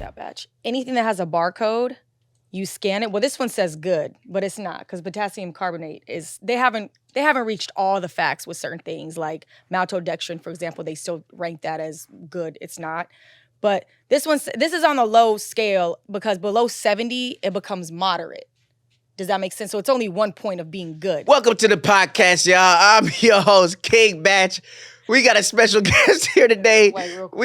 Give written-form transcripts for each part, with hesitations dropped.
out, batch. Anything that has a barcode, you scan it. Well, this one says good, but it's not because potassium carbonate is. They haven't reached all the facts with certain things like maltodextrin, for example. They still rank that as good. It's not. But this is on the low scale because below 70 it becomes moderate. Does that make sense? So it's only 1 point of being good. Welcome to the podcast, y'all. I'm your host, King Batch. We got a special guest here today. Wait, real quick.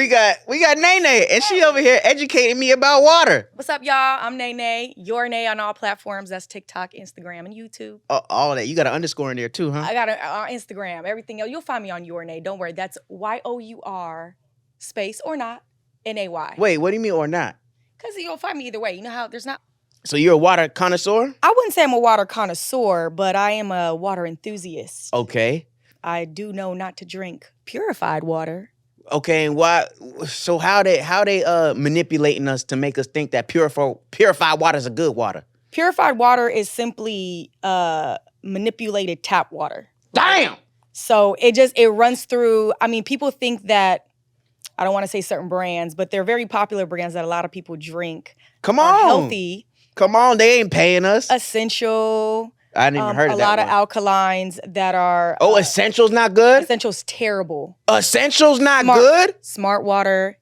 We got Nene, and she over here educating me about water. What's up, y'all? I'm Nene. Your Nay on all platforms. That's TikTok, Instagram, and YouTube. All that. You got an underscore in there too, huh? I got Instagram. Everything else. You'll find me on Your Nay. Don't worry. That's YOUR space or not NAY. Wait, what do you mean or not? Because you'll find me either way. You know how there's not. So you're a water connoisseur? I wouldn't say I'm a water connoisseur, but I am a water enthusiast. Okay. I do know not to drink purified water. Okay, and why? So how they manipulating us to make us think that purified water is a good water? Purified water is simply manipulated tap water. Damn. So it runs through. I mean, people think that I don't want to say certain brands, but they're very popular brands that a lot of people drink. Come are on, healthy. Come on, they ain't paying us. Essential. I didn't even heard of that. A lot of alkalines that are. Oh, Essential's not good? Essential's terrible. Essential's not good? Smart water,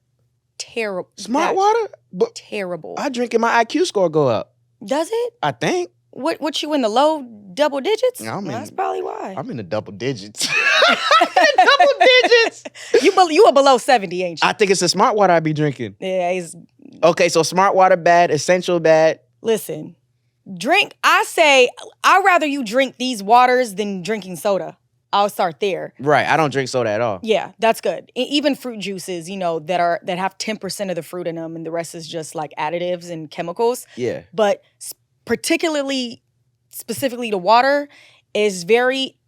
terrible. Smart water? But terrible. I drink and my IQ score go up. Does it? I think. What you in the low double digits? That's probably why. I'm in the double digits. Double digits. You are below 70, ain't you? I think it's the smart water I be drinking. Yeah. Okay, so smart water bad, Essential bad. Listen, I'd rather you drink these waters than drinking soda. I'll start there. Right, I don't drink soda at all. Yeah, that's good. Even fruit juices, that have 10% of the fruit in them and the rest is just like additives and chemicals. Yeah. But specifically the water is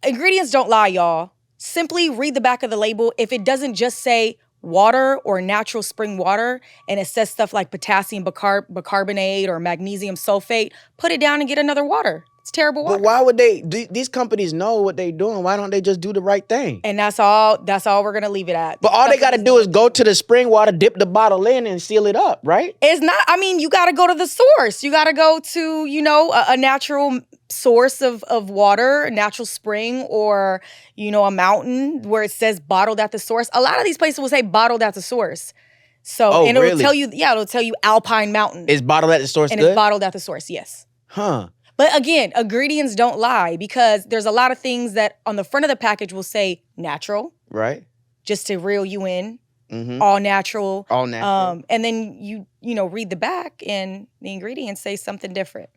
ingredients don't lie, y'all. Simply read the back of the label. If it doesn't just say water or natural spring water and it says stuff like potassium bicarbonate or magnesium sulfate, put it down and get another water. It's terrible water. But why would these companies know what they're doing? Why don't they just do the right thing? And that's all we're going to leave it at. But all they got to do is go to the spring water, dip the bottle in and seal it up, right? It's not, you got to go to the source. You got to go to, a natural source of water, a natural spring or, a mountain where it says bottled at the source. A lot of these places will say bottled at the source. So, and it'll tell you, it'll tell you Alpine Mountain. Is bottled at the source and good? It's bottled at the source, yes. Huh. But again, ingredients don't lie because there's a lot of things that on the front of the package will say natural. Right. Just to reel you in. Mm-hmm. All natural. All natural. And then you read the back and the ingredients say something different.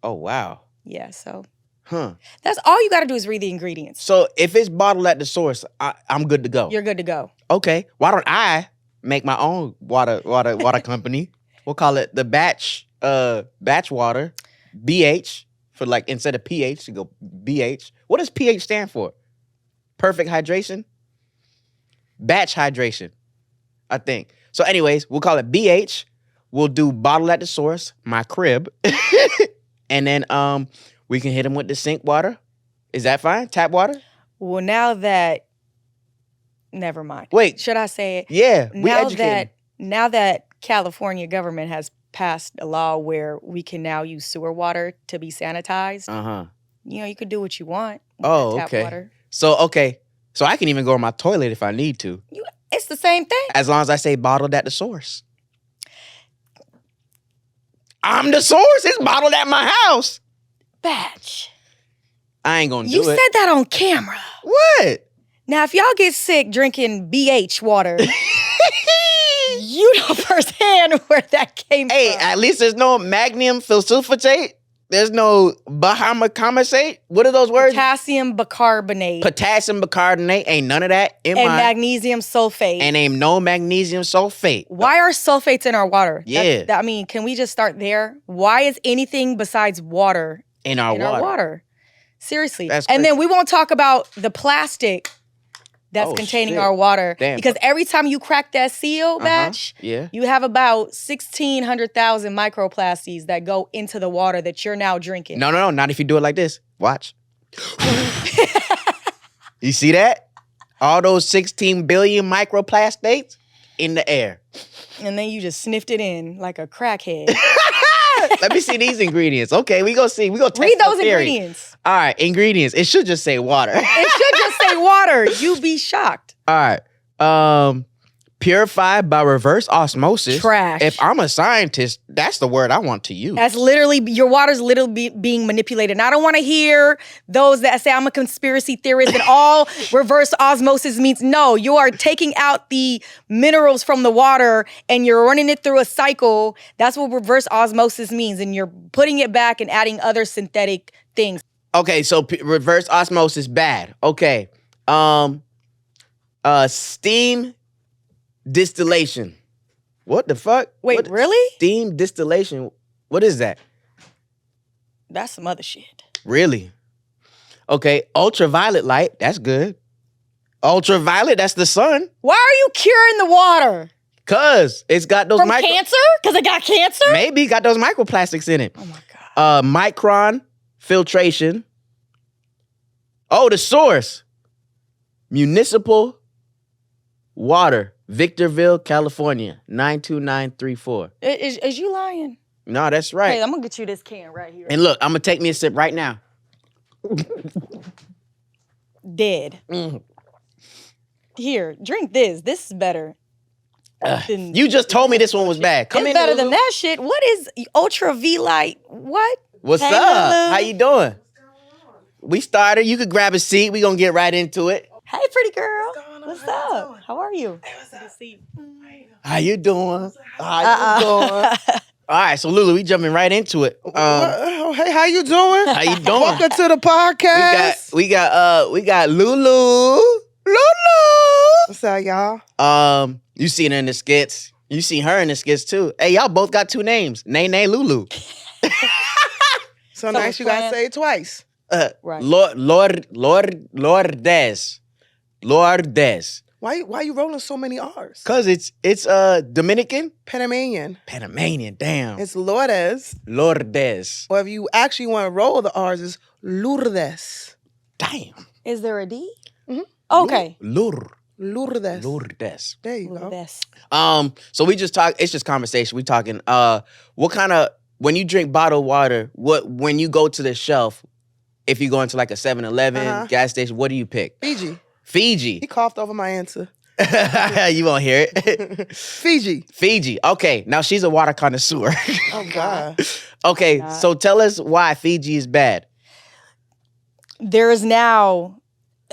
Oh, wow. Yeah, so. Huh. That's all you got to do is read the ingredients. So if it's bottled at the source, I'm good to go. You're good to go. Okay. Why don't I make my own water company? We'll call it the batch water. BH for like instead of pH, you go BH. What does pH stand for? Perfect hydration? Batch hydration, I think. So anyways, we'll call it BH. We'll do bottle at the source, my crib. And then we can hit them with the sink water. Is that fine? Tap water? Well, never mind. Wait. Should I say it? Yeah, we educated. Now that California government has passed a law where we can now use sewer water to be sanitized. Uh-huh. You could do what you want with tap okay. water. So I can even go on my toilet if I need to. It's the same thing. As long as I say bottled at the source. I'm the source. It's bottled at my house. Batch. I ain't gonna do it. You said that on camera. What? Now, if y'all get sick drinking BH water, you know firsthand where that came from. Hey, at least there's no magnesium sulfate. There's no bahamacomasate. What are those words? Potassium bicarbonate. Potassium bicarbonate. Ain't none of that in and mine. magnesium sulfate. And ain't no magnesium sulfate. Why are sulfates in our water? Yeah. Can we just start there? Why is anything besides water in our water? Seriously. That's and crazy. then we won't talk about the plastic that's containing our water. Damn. Because every time you crack that seal, Batch, you have about 1,600,000 microplastics that go into the water that you're now drinking. No, not if you do it like this. Watch. You see that? All those 16 billion microplastics? in the air. And then you just sniffed it in like a crackhead. Let me see these ingredients. Okay, we go see. We go test Read the those theory. ingredients. All right, ingredients. It should just say water. It should just say water. You be shocked. All right. Purified by reverse osmosis. Trash. If I'm a scientist, that's the word I want to use. That's literally, your water's literally being manipulated. And I don't want to hear those that say I'm a conspiracy theorist and all reverse osmosis means. No, you are taking out the minerals from the water and you're running it through a cycle. That's what reverse osmosis means. And you're putting it back and adding other synthetic things. Okay, so reverse osmosis, bad. Okay. Steam distillation. What the fuck? Wait, really? Steam distillation. What is that? That's some other shit. Really? Okay, ultraviolet light. That's good. Ultraviolet, that's the sun. Why are you curing the water? Cause it's got those From cancer? Because it got cancer? Maybe got those microplastics in it. Oh my God. Micron filtration. Oh, the source. Municipal water. Victorville, California, 92934. Is you lying? No, that's right. Hey, I'm gonna get you this can right here. And look, I'm gonna take me a sip right now. Dead. Here, drink this. This is better. You just told me this one was bad. Come it's in, better Lulu. than that shit. What is Ultra V Light? What? What's Hey, up? Lulu. How you doing? We started. You could grab a seat. We gonna get right into it. Hey, pretty girl. What's up? How are you? How you doing? How you doing? All right, so Lulu, we jumping right into it. Hey, how you doing? How you doing? Welcome to the podcast. We got Lulu. What's up, y'all? You seen her in the skits. You seen her in the skits too. Hey, y'all both got two names. Nene Lulu. So nice you gotta say it twice. Right. Lourdes. Why you rolling so many R's? Cause it's Dominican? Panamanian. Damn. It's Lourdes. Lourdes. Or if you actually want to roll the R's, it's Lourdes. Damn. Is there a D? Mhm. Okay. Lourdes. Lourdes. There you go. Best. So we just talk. It's just conversation. We talking. What kind of when you drink bottled water? When you go to the shelf, if you go into like a 7-Eleven gas station, what do you pick? Fiji. Fiji. He coughed over my answer. You won't hear it. Fiji. Okay, now she's a water connoisseur. Oh God. Okay, God. so tell us why Fiji is bad. There is now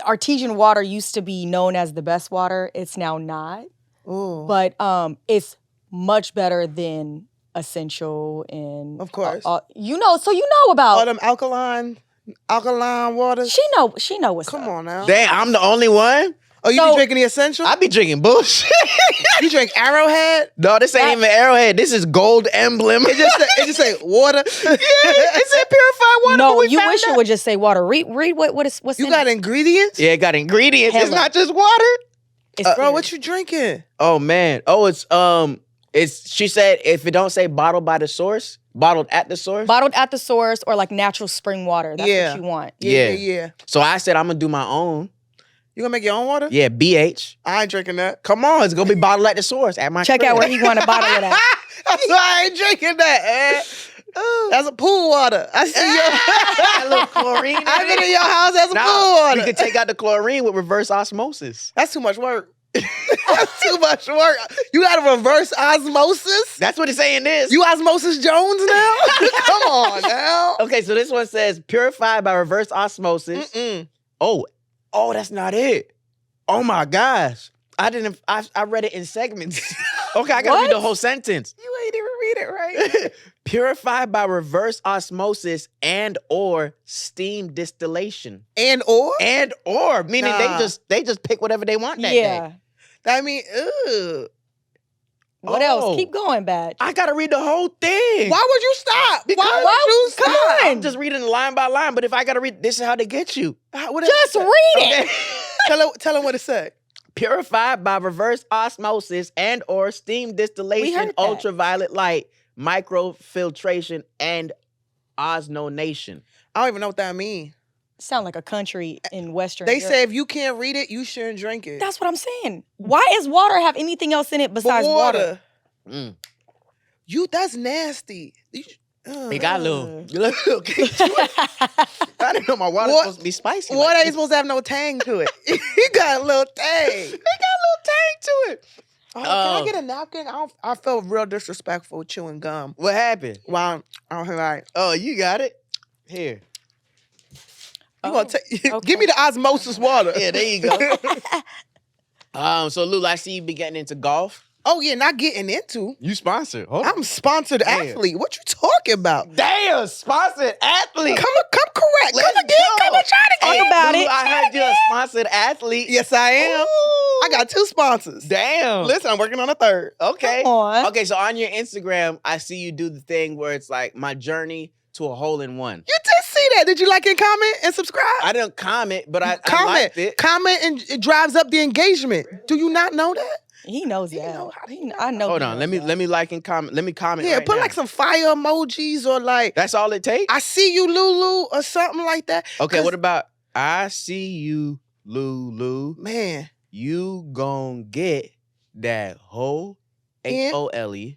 artesian water used to be known as the best water. It's now not. Ooh. But it's much better than essential and Of course. so you know about All them alkaline waters. she know what's Come up. on now. Damn, I'm the only one. Oh, you So- be drinking the essential? I be drinking bullshit. You drink Arrowhead? No, this ain't even Arrowhead. This is Gold Emblem. It just say water. It's a purified water. No, we you found wish out. it would just say water. Read what's You in got it. ingredients? Yeah, it got ingredients. It's Hella. not just water. It's Bro, what you drinking? Oh man. Oh, it's she said if it don't say bottled by the source, bottled at the source. bottled at the source or like natural spring water. That's Yeah. what you want. Yeah. So I said I'm gonna do my own. You gonna make your own water? Yeah, BH. I ain't drinking that. Come on, it's gonna be bottled at the source at my Check crib. out where he want to bottle it at. That's why I ain't drinking that. That's a pool water. I see A little chlorine. in I've been it. in your house. That's a pool Nah, water. we could take out the chlorine with reverse osmosis. That's too much work. That's too much work. You got a reverse osmosis? That's what it's saying is. You Osmosis Jones now? Come on now. Okay, so this one says purified by reverse osmosis. Mm-mm. Oh, that's not it. Oh my gosh. I read it in segments. Okay, I gotta read the What? whole sentence. You ain't even read it right. Purified by reverse osmosis and or steam distillation. And or? And or, meaning Nah. they just pick whatever they want that day. Yeah. I mean, ugh. What Oh. else? Keep going, Badge. I gotta read the whole thing. Why would you stop? Because- Why would you Come stop? on. I'm just reading line by line, but if I gotta read, this is how they get you. What Just read it. Okay. Tell him what it said. Purified by reverse osmosis and or steam We distillation, heard that. ultraviolet light, microfiltration, and ozonation. I don't even know what that means. sound like a country in Western They Europe. say if you can't read it, you shouldn't drink it. That's what I'm saying. Why is water have anything else in it But besides water? Mm. That's nasty. It got a little. I didn't know my water's What- supposed to be spicy. Water like ain't this. supposed to have no tang to it. You got a little tang. It got a little tang to it. Oh, can I get a napkin? I felt real disrespectful chewing gum. What happened? Wow. I'm like, Oh, you got it. Here. you gonna take? okay. Give me the osmosis water. Yeah, there you go. So Lulu, I see you be getting into golf. Oh yeah, not getting into. You sponsored. Hold I'm sponsored Damn. athlete. What you talking about? Damn, sponsored athlete. Come correct. Let's Come again. go. Come and try to Talk get about Lulu, it. I heard you're a sponsored athlete. Yes, I am. I got 2 sponsors. Damn. Listen, I'm working on a 3rd. Okay. Come on. Okay, so on your Instagram, I see you do the thing where it's like my journey to a hole in one. You did see that. Did you like and comment and subscribe? I didn't comment, but I comment. liked it. Comment and it drives up the engagement. Do you not know that? He knows that. know how he I know. Hold he on, knows that. let me like and comment. Let me comment. Yeah, right put now. like some fire emojis or like That's all it takes. I see you, Lulu, or something like that. Okay, 'Cause, what about I see you, Lulu? man? You gon' get that whole In- HOLE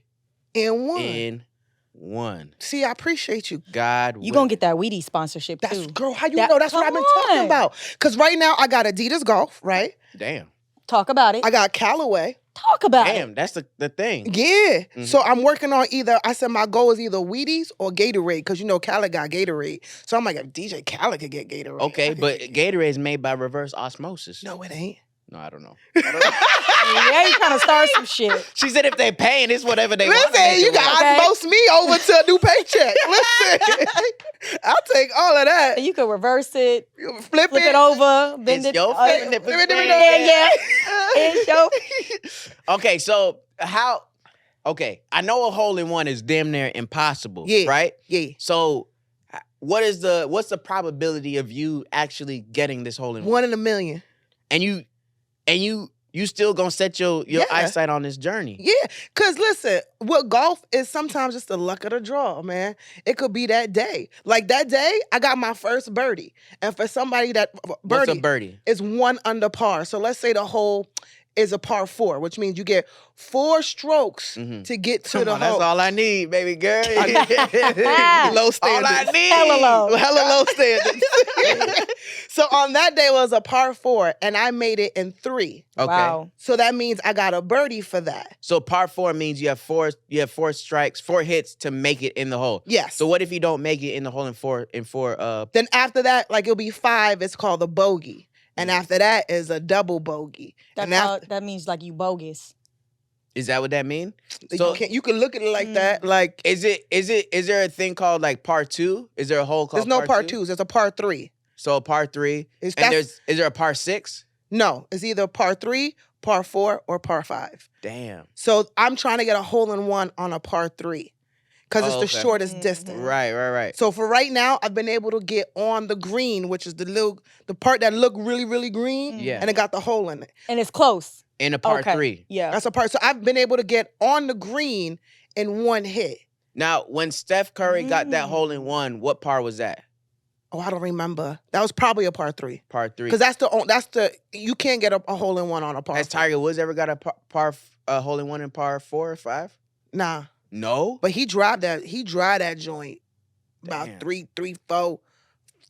And one. in one. See, I appreciate you. God, You gonna get that Wheaties sponsorship That's too. girl. How you That- know? That's what I've come been talking on. about. Cause right now I got Adidas Golf, right? Damn, Talk about it. I got Callaway. Talk about it. damn. That's the thing. Yeah. Mhm. So I'm working on either. I said my goal is either Wheaties or Gatorade, because you know Khaled got Gatorade. So I'm like, if DJ Khaled could get Gatorade. I Okay, could but get Gatorade is made by reverse osmosis. no, it ain't. No, I don't know. Yeah, you trying to start some shit. She said if they paying, it's whatever they want. Listen, you got Okay. osmose me over to a new paycheck. Listen, I'll take all of that. You could reverse it, Flip flip it over, bend It's it. your flip it, yeah. It's your Okay, so how? Okay, I know a hole in one is damn near impossible. Yeah. Right. Yeah. So, what's the probability of you actually getting this hole in one? 1 in a million. And you still gonna set your Yeah. eyesight on this journey. Yeah, because listen, what golf is sometimes just the luck of the draw, man. It could be that day. Like that day, I got my first birdie. And for somebody that What's birdie a birdie? is 1 under par. So let's say the hole is a par 4, which means you get 4 strokes Mhm. to get to Come the on, hole. that's all I need, baby girl. Low All standards. I need. Hella low. Hella low standards. So on that day was a par 4, and I made it in 3. Okay. Wow. So that means I got a birdie for that. So par 4 means you have four strikes, 4 hits to make it in the hole. Yes. So what if you don't make it in the hole in four Then after that, like it'll be 5, it's called a bogey. And after that is a double bogey. That's And how, after, that means like you bogus. is that what that mean? So you can look at it like that. Like is there a thing called like par 2? Is there a hole called there's no par two? 2s, there's a par 3. So par 3. Is And is there a par 6? No, it's either par 3, par 4, or par 5. Damn. So I'm trying to get a hole in one on a par 3 because it's Oh, the okay. shortest distance. Right. So for right now, I've been able to get on the green, which is the part that look really, really green, Yeah. and it got the hole in it. And it's close. In a par Okay. 3. Yeah. That's a part. So I've been able to get on the green in 1 hit. Now, when Steph Curry got that Mm. hole in one, what par was that? Oh, I don't remember. That was probably a par 3. Par 3. Because that's the you can't get a hole in one on a par. Has 4. Tiger Woods ever got a hole in one in par 4 or 5? Nah, No. but he drive that joint about Damn. 3, 4.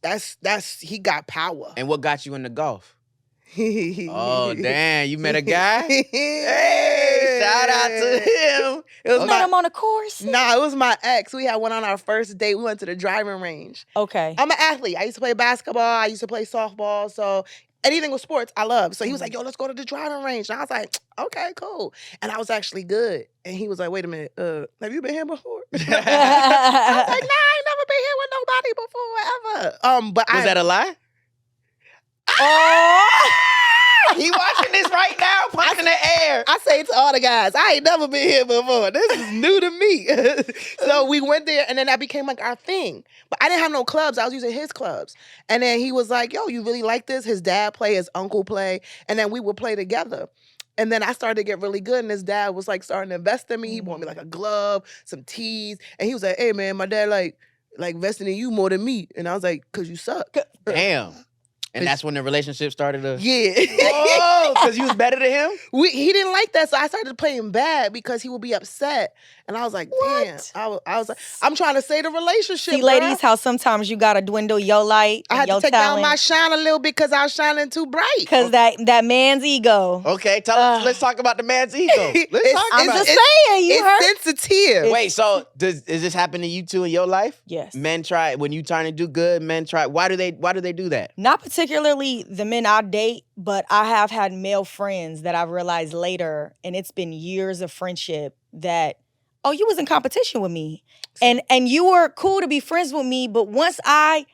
That's he got power. And what got you into golf? Oh Oh, damn. You met a guy? Hey, shout out to him. It was You my met him on a course? Nah, it was my ex. We had one on our first date. We went to the driving range. Okay. I'm an athlete. I used to play basketball. I used to play softball. So anything with sports, I love. So he was like, yo, let's go to the driving range. And I was like, okay, cool. And I was actually good. And he was like, wait a minute, have you been here before? I was like, nah, I ain't never been here with nobody before, ever. But Was that a lie? Oh! He watching this right now, punching in the air. I say to all the guys, I ain't never been here before. This is new to me. So we went there, and then that became like our thing. But I didn't have no clubs. I was using his clubs. And then he was like, yo, you really like this? His dad play, his uncle play. And then we would play together. And then I started to get really good, and his dad was like starting to invest in me. He bought me like a glove, some tees. And he was like, hey, man, my dad like, like investing in you more than me. And I was like, cause you suck. Damn. And that's when the relationship started to. Yeah. Oh, because you was better than him? He didn't like that, so I started playing bad because he would be upset. And I was like, damn. What? I was like, I'm trying to save the relationship. See, ladies, how sometimes you gotta dwindle your light I and had your to take down talent my shine a little bit because I was shining too bright. because that man's ego. Okay, tell us. Let's talk about the man's ego. Let's talk I'm about just it. saying, you heard? It's sensitive. Wait, so is this happening to you too in your life? Yes. Men try when you trying to do good. Men try. Why do they do that? Not particularly the men I date, but I have had male friends that I've realized later, and it's been years of friendship that, oh, you was in competition with me. And you were cool to be friends with me, but once I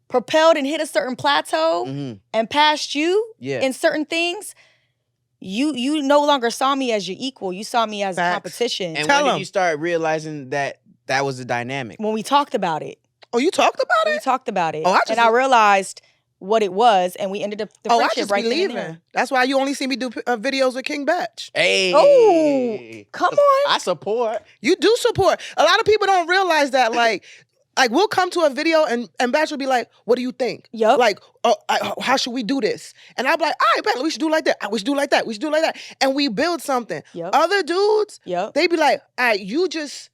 propelled and hit a certain plateau and passed you in certain things, you no longer saw me as your equal. You saw me as a competition. And when did you start realizing that was the dynamic? When we talked about it. Oh, you talked about it? We talked about it. Oh, and I realized what it was, and we ended up the I friendship just right be then and leaving. there. That's why you only see me do videos with King Batch. Hey. Oh, come on. I support. You do support. A lot of people don't realize that, like we'll come to a video and Batch will be like, what do you think? Yup. Like, how should we do this? And I'll be like, all right, Batch, we should do like that. We should do like that. We should do like that. And we build something. Yup. Other dudes, Yup. they be like, all right, you just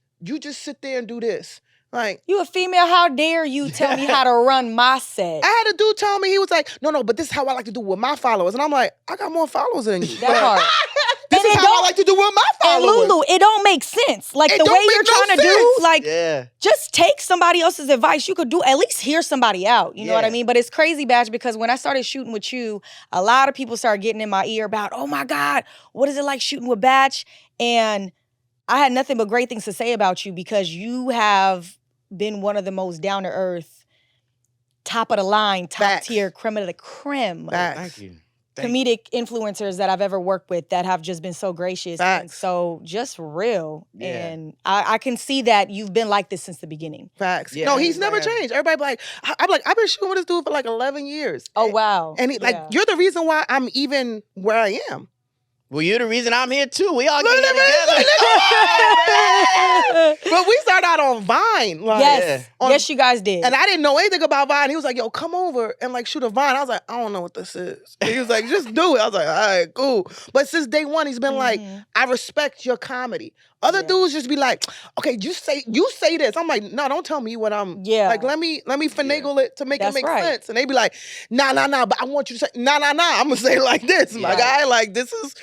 sit there and do this. Like, You a female, how dare you tell me how to run my set? I had a dude tell me, he was like, no, but this is how I like to do with my followers. And I'm like, I got more followers than you. That part. This And is it how I don't- like to do with my And followers. Lulu, it don't make sense. Like It the don't way make you're no trying to do, sense. like Yeah. just take somebody else's advice. You could do at least hear somebody out. You know what I Yeah. mean? But it's crazy, Badge, because when I started shooting with you, a lot of people started getting in my ear about, oh my God, what is it like shooting with Batch? And I had nothing but great things to say about you because you have been one of the most down to earth, top of the line, top Facts. tier, creme de la creme. Facts. Thank you. Comedic influencers that I've ever worked with that have just been so gracious and Facts. so just real. Yeah. And I can see that you've been like this since the beginning. Facts. Yeah. No, he's never Yeah. changed. Everybody be like, I'm like, I've been shooting with this dude for like 11 years. Oh, wow. And he, like, Yeah. you're the reason why I'm even where I am. Well, you're the reason I'm here too. We all Look get at here me, together. But we started out on Vine. Like, Yes. on- Yes, you guys did. And I didn't know anything about Vine. He was like, yo, come over and like shoot a Vine. I was like, I don't know what this is. And he was like, just do it. I was like, all right, cool. But since day one, he's been like, I respect your comedy. Other dudes just be like, okay, you say this. I'm like, no, don't tell me what I'm. Yeah. Like, let me finagle it to make That's it make right. sense. And they be like, nah. But I want you to say, nah. I'm gonna say it like this, my Yeah. guy. Like this is,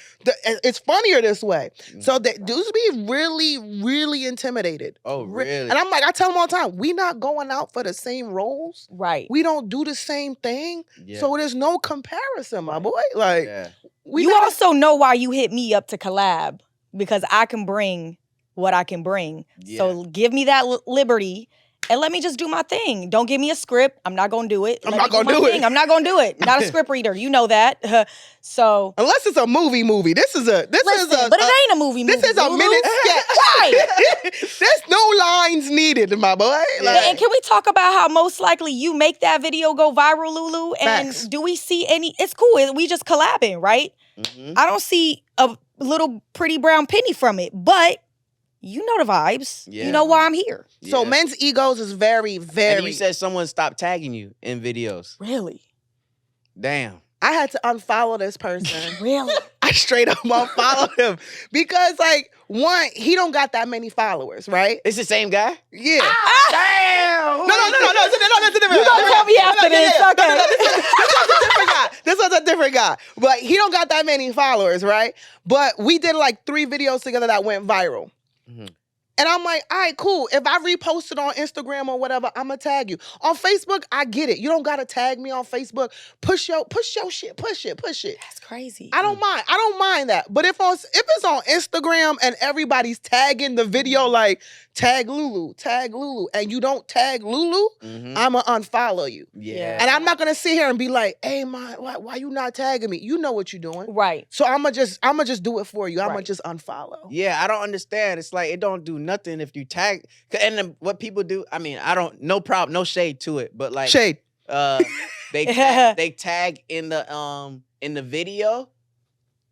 it's funnier this way. So that dudes be really, really intimidated. Oh, really? And I'm like, I tell them all the time, we not going out for the same roles. Right. We don't do the same thing. Yeah. So there's no comparison, my boy. Like, Yeah. we You not- also know why you hit me up to collab because I can bring what I can bring. So give me that liberty and let me just do my thing. Don't give me a script. I'm not going to do it. I'm Let not me gonna my do it. thing. I'm not going to do it. Not a script reader. You know that. So unless it's a movie. This is listen, but it ain't a movie. This is a Lulu. minute sketch. Right. There's no lines needed, my boy. Like, And can we talk about how most likely you make that video go viral, Lulu? And Facts. do we see any? It's cool. We just collabing, right? Mhm. I don't see a little pretty brown penny from it, but you know the vibes. Yeah. You know why I'm here. so Yeah. men's egos is very, very. And you said someone stopped tagging you in videos. Really? Damn. I had to unfollow this person. Really? I straight up unfollowed him because, like, one, he don't got that many followers, right? It's the same guy? Yeah. Damn. No, it's a different You gonna tell me after this, okay. This was a different guy. But he don't got that many followers, right? But we did like 3 videos together that went viral. Mhm. And I'm like, all right, cool. If I repost it on Instagram or whatever, I'm gonna tag you. On Facebook, I get it. You don't gotta tag me on Facebook. Push your shit. Push it. That's crazy. I don't mind. I don't mind that. But if it's on Instagram and everybody's tagging the video like tag Lulu, and you don't tag Lulu, Mhm. I'ma unfollow you. Yeah. And I'm not gonna sit here and be like, hey man, why you not tagging me? You know what you're doing. Right. So I'ma just do it for you. I'ma Right. just unfollow. Yeah, I don't understand. It's like it don't do nothing if you tag. And then what people do, I mean, I don't, no problem, no shade to it, but like, Shade. they tag in the video,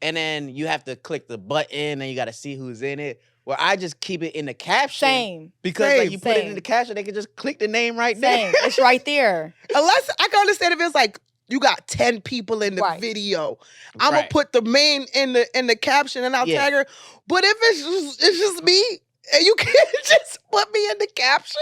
and then you have to click the button and you got to see who's in it. Well, I just keep it in the caption. Same. Because like you put it in Same. the caption, they can just click the name right Same. there. It's right there. Unless I can understand if it's like you got 10 people in the Right. video. I'm gonna Right. put the main in the caption and I'll Yeah. tag her. But if it's just me and you can't just put me in the caption,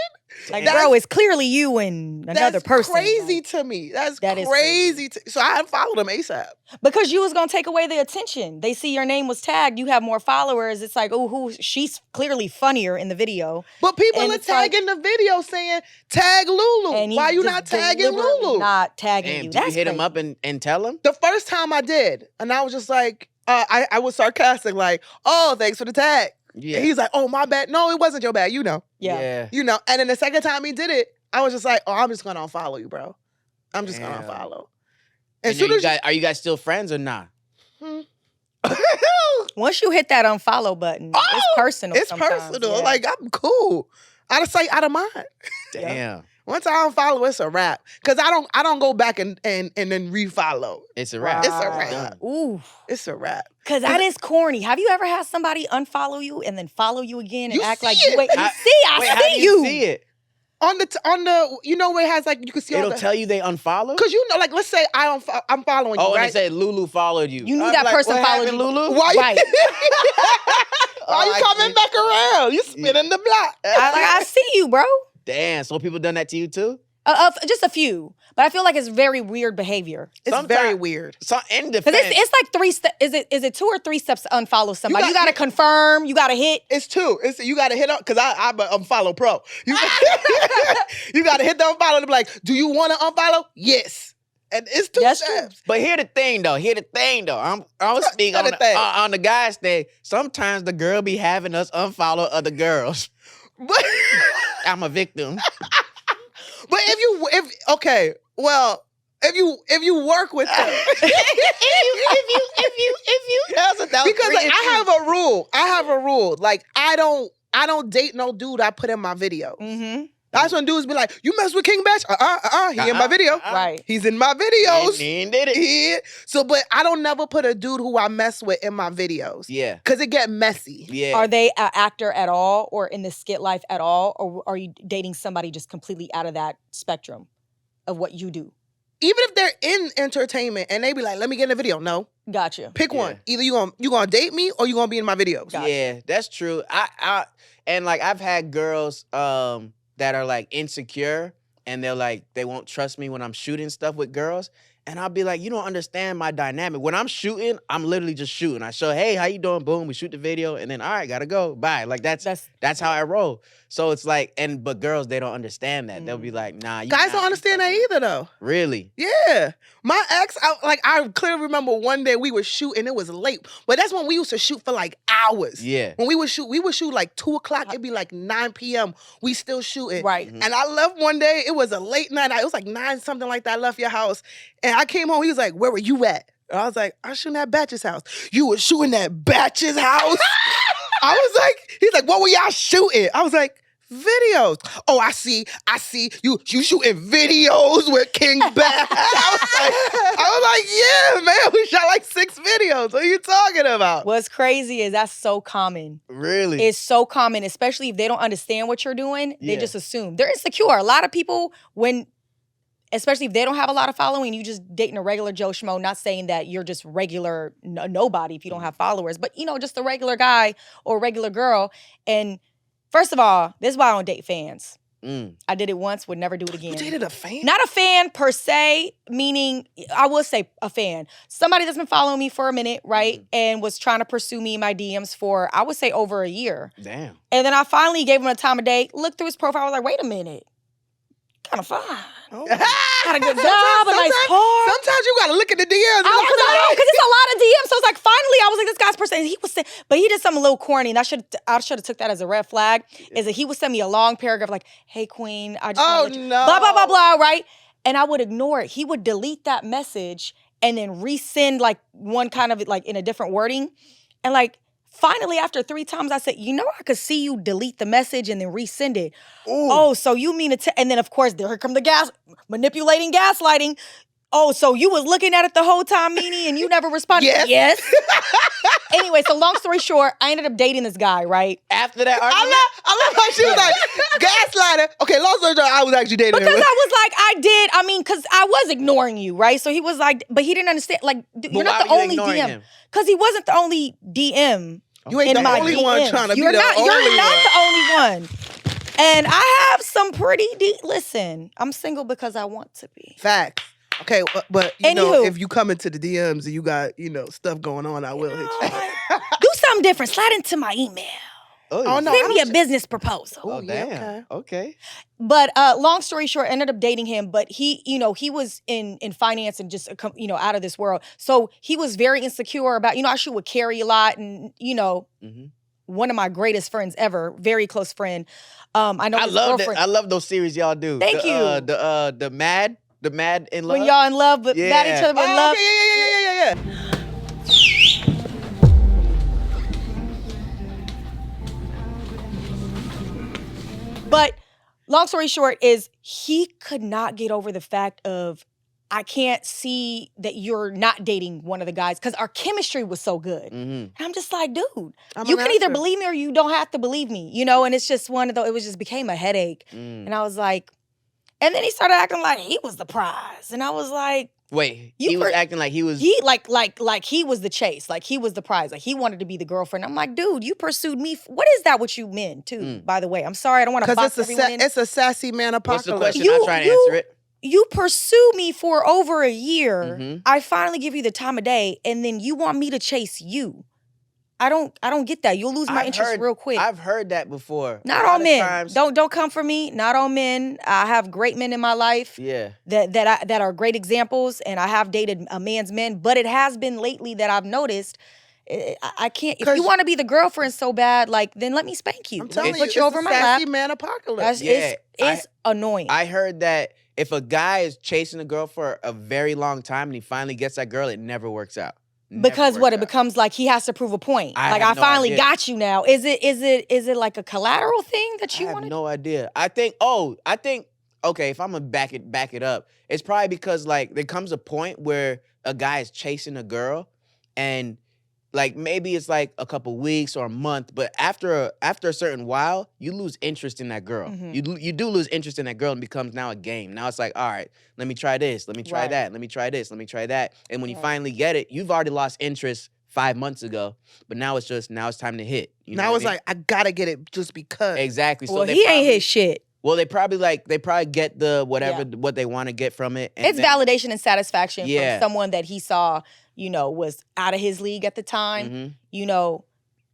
Like, That's- bro, it's clearly you and another that's person. crazy Like, to me. That's That is crazy. So I unfollowed him ASAP. because you was gonna take away the attention. They see your name was tagged. You have more followers. It's like, oh, she's clearly funnier in the video. But people And are it's like- tagging the video saying, tag Lulu. And Why he you just not tagging deliberately Lulu? Not tagging Damn, you. did you That's hit him crazy. up and tell him? The first time I did, and I was just like, I was sarcastic, like, oh, thanks for the tag. Yeah. And he's like, oh, my bad. No, it wasn't your bad. You know. Yeah. You know. And then the second time he did it, I was just like, oh, I'm just gonna unfollow you, bro. I'm just gonna Damn. unfollow. And As soon then as you guys, are you guys still friends or not? Once you hit that unfollow button, it's personal. it's sometimes, personal. yeah. Like, I'm cool. Out of sight, out of mind. Damn. Once I unfollow, it's a wrap. Cause I don't go back and then refollow. It's a wrap. It's a Right. wrap. Ooh. It's a wrap. Cause that is corny. Have you ever had somebody unfollow you and then follow you again and You act see like it. you wait? You I- see, I Wait, see how do you. you see it? On the you know where it has like you can see all It'll the tell you they unfollowed? cause you know like let's say I'm following you, Oh, and right? it said Lulu followed you. You knew I'm that like, person what followed happened, you. Lulu? Why you, Right. why you I coming see. back around? You spinning the block. I see you, bro. Damn, so people done that to you too? Just a few, but I feel like it's very weird behavior. It's Sometimes- very weird. So in Cause defense, it's like 3 steps. Is it 2 or 3 steps to unfollow somebody? You got- gotta confirm. You gotta hit. It's two. It's you gotta hit up because I'm a unfollow pro. You, you gotta hit the unfollow and be like, do you wanna unfollow? Yes. And it's 2 That's true. steps. but here's the thing though. I'm speaking tell on the thing. on the guys thing. Sometimes the girl be having us unfollow other girls. But I'm a victim. but if okay, well, if you work with them. Because like, I have a rule. Like I don't date no dude I put in my video. Mm-hmm. That's when dudes be like, you mess with King Batch? He in my video. Right. He's in my videos. He did it. Yeah. So, but I don't never put a dude who I mess with in my videos. Yeah. Cause it get messy. Yeah. Are they an actor at all, or in the skit life at all, or are you dating somebody just completely out of that spectrum of what you do? Even if they're in entertainment and they be like, let me get in the video. No. Gotcha. Pick Yeah. one. Either you gonna date me or you gonna be in my videos. Gotcha. Yeah, that's true. I and like I've had girls that are like insecure and they're like they won't trust me when I'm shooting stuff with girls. And I'll be like, you don't understand my dynamic. When I'm shooting, I'm literally just shooting. I show, hey, how you doing? Boom, we shoot the video, and then all right, gotta go. Bye. Like that's how I roll. So it's like, but girls, they don't understand that. They'll be like, nah, you Guys don't understand that either though. Really? Yeah. My ex, I clearly remember one day we were shooting, it was late. But that's when we used to shoot for like hours. Yeah. When we would shoot like 2 o'clock, it'd be like 9 p.m. We still shooting. Right. Mhm. And I left one day, it was a late night. It was like 9, something like that. I left your house. And I came home, he was like, where were you at? And I was like, I was shooting at Batch's house. You were shooting at Batch's house? I was like, he's like, what were y'all shooting? I was like, videos. Oh, I see. You shooting videos with King Batch. I was like, yeah, man, we shot like 6 videos. What are you talking about? What's crazy is that's so common. Really? It's so common, especially if they don't understand what you're doing. They Yeah. just assume they're insecure. A lot of people, especially if they don't have a lot of following, you just dating a regular Joe Schmo, not saying that you're just regular nobody if you don't have followers, but just a regular guy or regular girl. And first of all, this is why I don't date fans. I did it once, would never do it again. You dated a fan? Not a fan per se, meaning I will say a fan. Somebody that's been following me for a minute, right? And was trying to pursue me in my DMs for, I would say, over a year. Damn. And then I finally gave him a time of day, looked through his profile, I was like, wait a minute. Kind of fine. Oh. Got a good job, a nice car. Sometimes you gotta look at the DMs. Because it's a lot of DMs. So it's like, finally, I was like, this guy's person. He was saying, but he did something a little corny, and I should have took that as a red flag. Is that he would send me a long paragraph like, "Hey, Queen, I just wanna let you-" no. blah blah blah blah, right? And I would ignore it. He would delete that message and then resend like one kind of like in a different wording, and like. Finally, after 3 times, I said, I could see you delete the message and then resend it. Ooh. Oh, so you mean and then, of course, here come the manipulating, gaslighting. Oh, so you was looking at it the whole time, Meanie, and you never responded? Yes. Anyway, so long story short, I ended up dating this guy, right? After that argument? I love how she was like, gaslighter. Okay, long story short, I was actually dating Because him. I was like, because I was ignoring you, right? So he was like, but he didn't understand. Like, you're not the only DM. Because he wasn't the only DM. You ain't in the my only DMs. one trying to You're be the not, only You're not one. the only one. And I have some pretty deep. Listen, I'm single because I want to be. Facts. Okay, but you know, Anywho. if you come into the DMs and you got, stuff going on, I will hit you. Do something different. Slide into my email. Oh, no. Send me a business proposal. Oh, yeah, damn. Okay. But long story short, I ended up dating him. But he was in finance and just out of this world. So he was very insecure about I shoot with Carrie a lot, and one of my greatest friends ever, very close friend. I know I his love girlfriend. I love those series y'all do. Thank you. The Mad in Love. When y'all in love, but mad at each other, but in love. Okay, yeah. But long story short is he could not get over the fact of I can't see that you're not dating one of the guys because our chemistry was so good. And I'm just like, dude, you can either believe me or you don't have to believe me, and it's just one of those, it was just became a headache. And I was like, and then he started acting like he was the prize. And I was like, wait, he was acting like he was... He like he was the chase, like he was the prize, like he wanted to be the girlfriend. I'm like, dude, you pursued me. What is that what you meant too, by the way? I'm sorry, I don't want to box everyone in. It's a sassy man apocalypse. What's the question? I'll try to answer it. You pursue me for over a year. I finally give you the time of day, and then you want me to chase you. I don't get that. You'll lose my interest real quick. I've heard that before. Not all men. Don't come for me. Not all men. I have great men in my life. Yeah. That are great examples, and I have dated a man's men. But it has been lately that I've noticed. I can't. If you want to be the girlfriend so bad, like then let me spank you. I'm telling you, put you over my lap. Sassy man apocalypse. It's annoying. I heard that if a guy is chasing a girl for a very long time and he finally gets that girl, it never works out. Because it becomes like he has to prove a point. I finally got you now. Is it like a collateral thing that you want? I have no idea. I think okay, if I'm gonna back it up, it's probably because like there comes a point where a guy is chasing a girl and like maybe it's like a couple weeks or a month, but after a certain while, you lose interest in that girl. You do lose interest in that girl and it becomes now a game. Now it's like, all right, let me try this, let me try that, let me try this, let me try that. And when you finally get it, you've already lost interest 5 months ago, but now it's time to hit. Now it's like I gotta get it just because. Exactly. So well, he ain't hit shit. Well, they probably get the what they want to get from it. And it's validation and satisfaction from someone that he saw, was out of his league at the time.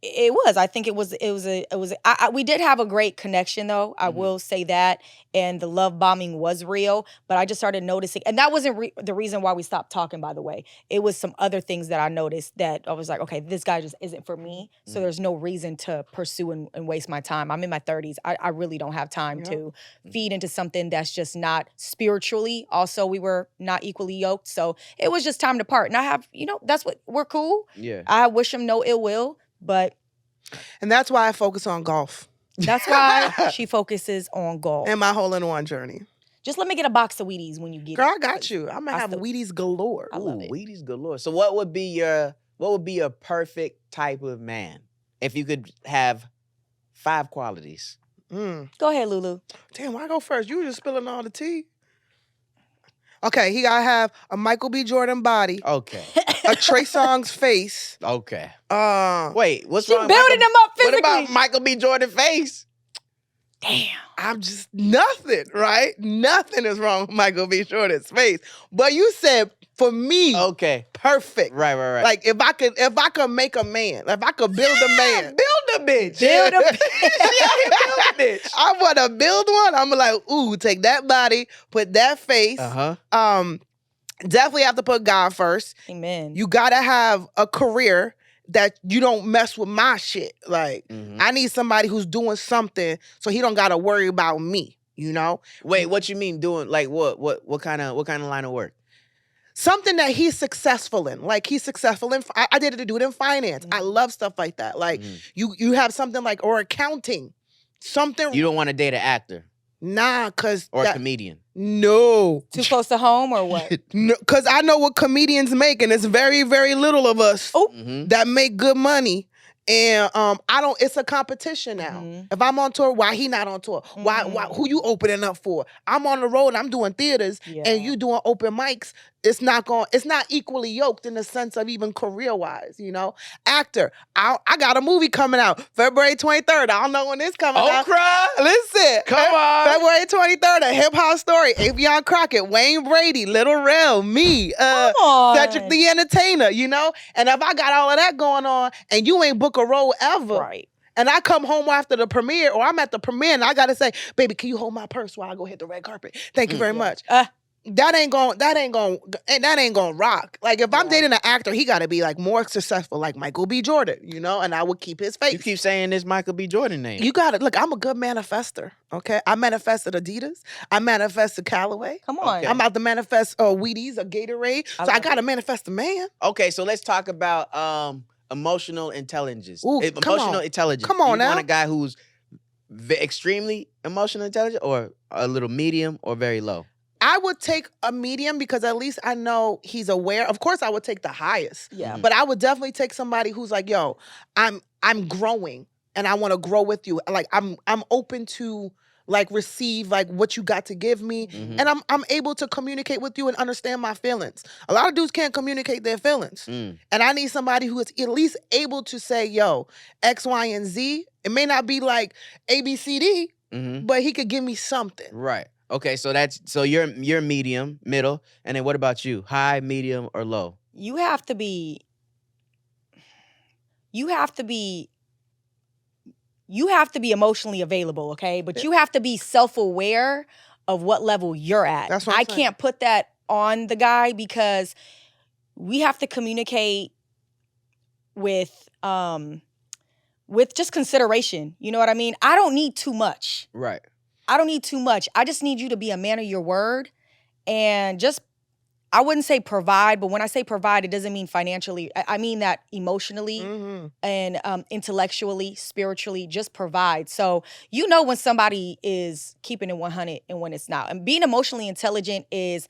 It was. I think it was. We did have a great connection, though. I will say that, and the love bombing was real. But I just started noticing, and that wasn't the reason why we stopped talking. By the way, it was some other things that I noticed that I was like, okay, this guy just isn't for me. So there's no reason to pursue and waste my time. I'm in my 30s. I really don't have time to feed into something that's just not spiritually. Also, we were not equally yoked, so it was just time to part. And I have, that's what we're cool. Yeah. I wish him no ill will. And that's why I focus on golf. That's why she focuses on golf. And my hole-in-one journey. Just let me get a box of Wheaties when you get it. Girl, I got you. I'm gonna have Wheaties galore. I love it. Wheaties galore. So what would be your perfect type of man if you could have 5 qualities? Go ahead, Lulu. Damn, why go first? You were just spilling all the tea. Okay, he gotta have a Michael B. Jordan body. Okay. A Trey Songz face. Okay. Wait, what's she wrong? building him up physically. What about Michael B. Jordan face? Damn. I'm just nothing, right? Nothing is wrong with Michael B. Jordan's face. But you said for me, okay, perfect. Right. Like if I could make a man, if I could build a man, build a bitch. Build a bitch. Build a bitch. I want to build one. I'm like, ooh, take that body, put that face. Definitely have to put God first. Amen. You gotta have a career that you don't mess with my shit. Like, I need somebody who's doing something so he don't gotta worry about me, Wait, what you mean doing? Like what kind of line of work? Something that he's successful in. Like he's successful in, I did it to do it in finance. I love stuff like that. Like you have something like, or accounting. Something. You don't want to date an actor. Nah, cause or a comedian? no. Too close to home or what? No, cause I know what comedians make, and it's very, very little of us Oh. that make good money. And I don't. It's a competition now. Mhm. If I'm on tour, why he not on tour? Why? Who you opening up for? I'm on the road. And I'm doing theaters, Yeah. and you doing open mics. It's not equally yoked in the sense of even career wise. You know, actor. I got a movie coming out February 23rd. I don't know when it's coming out. Okra! Listen, Come on. February 23rd, a hip hop story. Avion Crockett, Wayne Brady, Little Rel, me, Come on. Cedric the Entertainer, you know? And if I got all of that going on and you ain't book a role ever, Right. and I come home after the premiere or I'm at the premiere and I gotta say, baby, can you hold my purse while I go hit the red carpet? Thank you very much. That ain't gonna rock. Like if I'm dating an actor, he gotta be like more successful, like Michael B. Jordan, you know, and I would keep his face. You keep saying this Michael B. Jordan name. You got it. Look, I'm a good manifester. Okay, I manifested Adidas. I manifested Callaway. Come on. Okay. I'm about to manifest Wheaties, a Gatorade. So I gotta manifest a man. Okay, so let's talk about emotional intelligence. Ooh, come Emotional on. intelligence. Come on you now. want a guy who's extremely emotional intelligent, or a little medium, or very low? I would take a medium because at least I know he's aware. Of course, I would take the highest. Yeah. But I would definitely take somebody who's like, yo, I'm growing and I want to grow with you. Like I'm open to like receive like what you got to give me. Mhm. And I'm able to communicate with you and understand my feelings. A lot of dudes can't communicate their feelings. Mm. And I need somebody who is at least able to say, yo, X, Y, and Z. It may not be like A, B, C, D, Mhm. but he could give me something. Right. Okay, so you're medium, middle, and then what about you? High, medium, or low? You have to be emotionally available, okay? But you have to be self-aware of what level you're at. That's what I'm I saying. can't put that on the guy because we have to communicate with just consideration. You know what I mean? I don't need too much. Right. I don't need too much. I just need you to be a man of your word and just, I wouldn't say provide, but when I say provide, it doesn't mean financially. I mean that emotionally and intellectually, spiritually, just provide. So you know when somebody is keeping it 100 and when it's not. And being emotionally intelligent is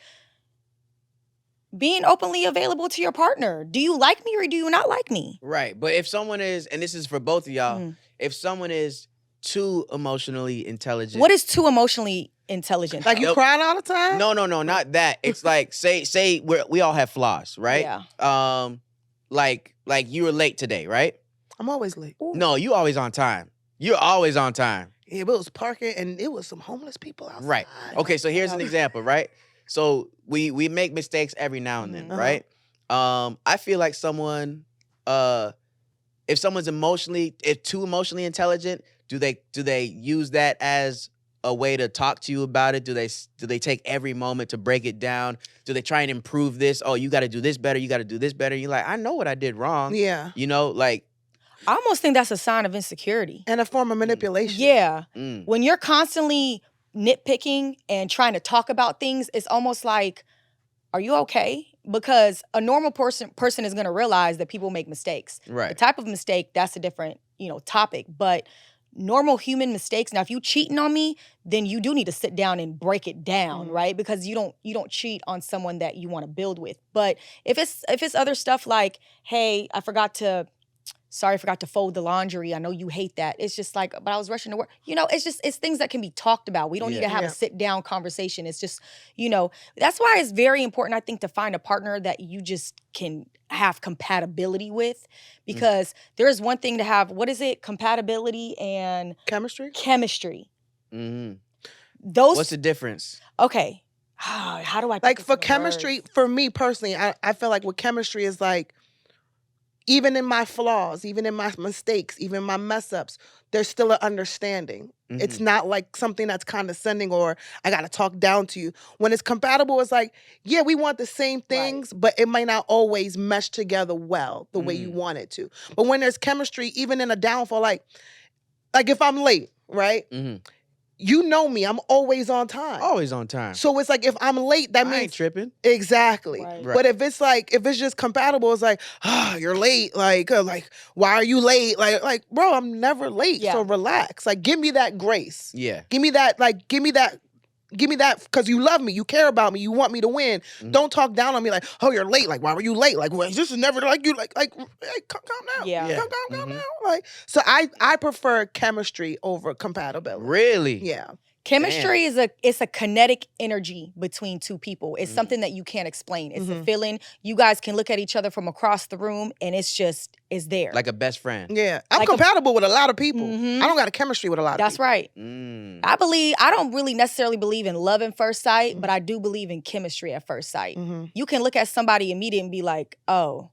being openly available to your partner. Do you like me or do you not like me? Right. But if someone is, and this is for both of y'all, Mhm. if someone is too emotionally intelligent. What is too emotionally intelligent? Like you though? crying all the time? No, not that. It's like say we all have flaws, right? Yeah. Like you were late today, right? I'm always late. Ooh. No, you always on time. You're always on time. Yeah, but it was parking and it was some homeless people outside. Right. Okay, so here's an example, right? So we make mistakes every now and then, Mhm. right? I feel like someone if someone's too emotionally intelligent, do they use that as a way to talk to you about it? Do they take every moment to break it down? Do they try and improve this? Oh, you got to do this better. You got to do this better. You're like, I know what I did wrong. Yeah. You know, like. I almost think that's a sign of insecurity. And a form of manipulation. Yeah. Mm. When you're constantly nitpicking and trying to talk about things, it's almost like, are you okay? Because a normal person is going to realize that people make mistakes. Right. The type of mistake, that's a different, topic. But normal human mistakes, now if you cheating on me, then you do need to sit down and break it down, right? Because you don't cheat on someone that you want to build with. But if it's other stuff like, hey, I forgot to fold the laundry. I know you hate that. It's just like, but I was rushing to work. It's things that can be talked about. We don't need to have a sit down conversation. It's just, that's why it's very important, I think, to find a partner that you just can have compatibility with. Because there's one thing to have, what is it? Compatibility and Chemistry? chemistry. Mm-hmm. Those. What's the difference? Okay. How do I put Like this for into chemistry, words? for me personally, I feel like with chemistry is like, even in my flaws, even in my mistakes, even my mess ups, there's still an understanding. Mhm. It's not like something that's condescending or I got to talk down to you. When it's compatible, it's like, yeah, we want the same things, but it might not always mesh together well the way you want it to. But when there's chemistry, even in a downfall, like if I'm late, right? Mhm. you know me, I'm always on time. Always on time. So it's like if I'm late, that I means ain't tripping. exactly. Right. Right. But if it's just compatible, it's like, you're late. Like why are you late? Like, bro, I'm never late. Yeah. So relax. Like, give me that grace. Yeah. Give me that. Give me that because you love me, you care about me, you want me to win. Mhm. Don't talk down on me like, oh, you're late. Like, why were you late? Like, well, this is never like you. Like, hey, calm down. Yeah. Yeah. Calm Mhm. down. Like, so I prefer chemistry over compatibility. Really? Yeah. Chemistry is a kinetic energy between two people. It's something that you can't explain. It's a Mhm. feeling. You guys can look at each other from across the room, and it's there. Like a best friend. Yeah. I'm Like a- compatible with a lot of people. Mhm. I don't got a chemistry with a lot of That's people. right. Mm. I don't really necessarily believe in love at first sight, but I do believe in chemistry at first sight. Mhm. You can look at somebody immediately and be like, oh,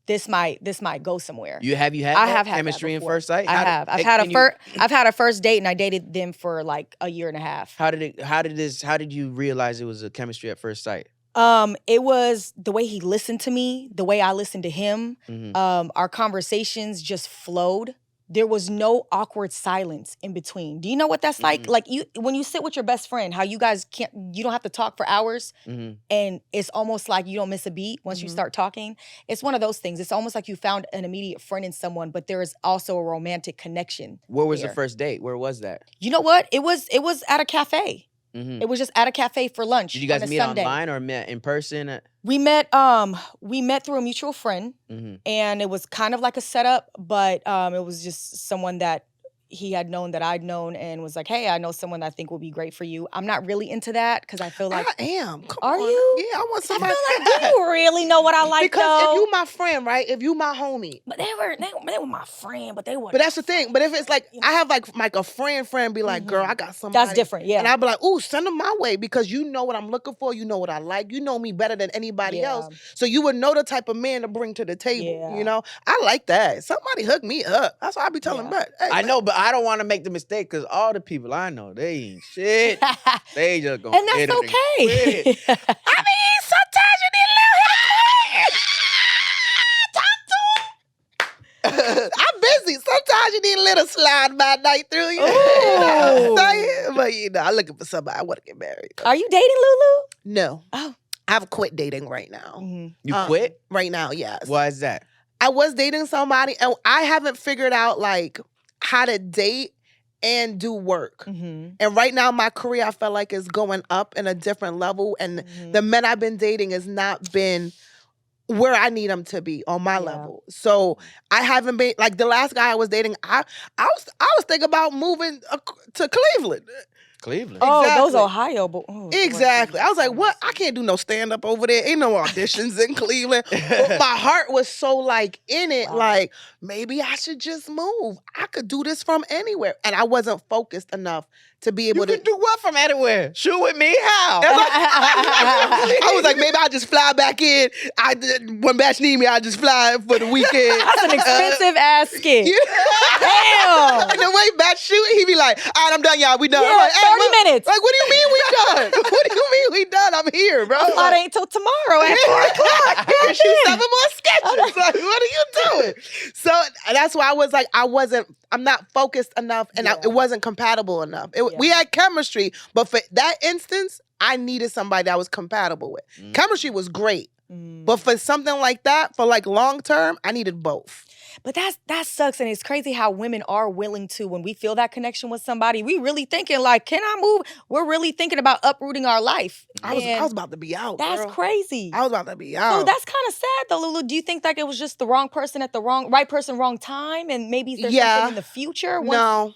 this might go somewhere. You had I that have had chemistry that in before. first sight? I have. I've had a first date and I dated them for like a year and a half. How did you realize it was a chemistry at first sight? It was the way he listened to me, the way I listened to him. Mhm. Our conversations just flowed. There was no awkward silence in between. Do you know what that's like? Mhm. Like when you sit with your best friend, how you guys you don't have to talk for hours, Mhm. and it's almost like you don't miss a beat once you Mhm. start talking. It's one of those things. It's almost like you found an immediate friend in someone, but there is also a romantic connection. Where was the there. first date? Where was that? You know what? It was at a cafe. Mhm. It was just at a cafe for lunch. Did you guys on a meet Sunday. online or met in person? We met through a mutual friend. Mhm. And it was kind of like a setup, but it was just someone that he had known that I'd known and was like, hey, I know someone that I think will be great for you. I'm not really into that because I feel like, I am. Come are on. you? Yeah, I want I somebody. feel like, do you really know what I like because though? if you my friend, right? If you my homie. But they were my friend, but they were. But that's the thing. But if it's like I have like a friend be like, girl, I got somebody. That's different, yeah. And I'd be like, ooh, send them my way because you know what I'm looking for. You know what I like. You know me better than anybody Yeah. else. So you would know the type of man to bring to the table. Yeah. You know, I like that. Somebody hook me up. That's what I be telling Yeah. back. Hey, I know, but I don't want to make the mistake because all the people I know, they ain't shit. They just gonna And hit that's it and quit. okay. I mean, sometimes you need a little help. I'm busy. Sometimes you need a little slide by night through you. You know what I'm saying? But you know, I'm looking for somebody. I want to get married. Are you dating Lulu? No. Oh. I've quit dating right now. Mhm. You quit? Right now, yes. Why is that? I was dating somebody and I haven't figured out like how to date and do work. Mhm. And right now my career I felt like is going up in a different level and Mhm. the men I've been dating has not been where I need them to be on my Yeah. level. So I haven't been like the last guy I was dating. I was thinking about moving to Cleveland. Cleveland. Oh, those Exactly. Ohio boys. Oh, Exactly. I was like, what? I can't do no stand up over there. Ain't no auditions in Cleveland. But my heart was so like in it, Wow. like maybe I should just move. I could do this from anywhere. And I wasn't focused enough to be able You to can do what from anywhere? Shoot with me? How? I was like, maybe I'll just fly back in. When Batch need me, I'll just fly for the weekend. That's an expensive ass skit. Damn. And the way Batch shoot, he be like, all right, I'm done, y'all. We done. Yeah, I'm like, 30 what- minutes. Like, what do you mean we done? What do you mean we done? I'm here, bro. The flight ain't till tomorrow at 4 o'clock. You can shoot 7 more sketches. Like, what are you doing? So that's why I was like, I'm not focused enough and Yeah. it wasn't compatible enough. Yeah. We had chemistry, but for that instance, I needed somebody that I was compatible with. Mm. Chemistry was great, Mm. but for something like that, for like long term, I needed both. But that sucks, and it's crazy how women are willing to, when we feel that connection with somebody, we really thinking like, can I move? We're really thinking about uprooting our life. I was And about to be out. that's girl. crazy. I was about to be out. So that's kind of sad though, Lulu. Do you think like it was just the wrong person at the right person, wrong time, and maybe there's Yeah. something in the future? No.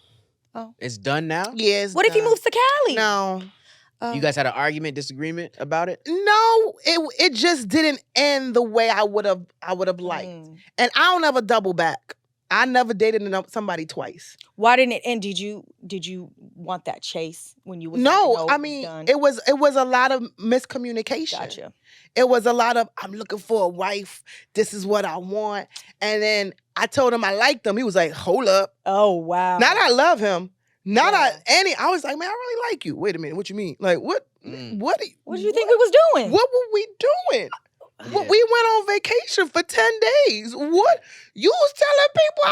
It's done now? Yes. What if he moves to Cali? No. You guys had an argument, disagreement about it? No, it just didn't end the way I would have liked. Mm. And I don't ever double back. I never dated somebody twice. Why didn't it end? Did you want that chase when you was No, like, I it's mean done? it was a lot of miscommunication. Gotcha. It was a lot of I'm looking for a wife. This is what I want. And then I told him I liked him. He was like, hold up. Oh wow. Not I love him. Not Yeah. I was like, man, I really like you. Wait a minute. What you mean? Like what? Mm. What? What did you think we was doing? What were we doing? Yeah. We went on vacation for 10 days. What? You was telling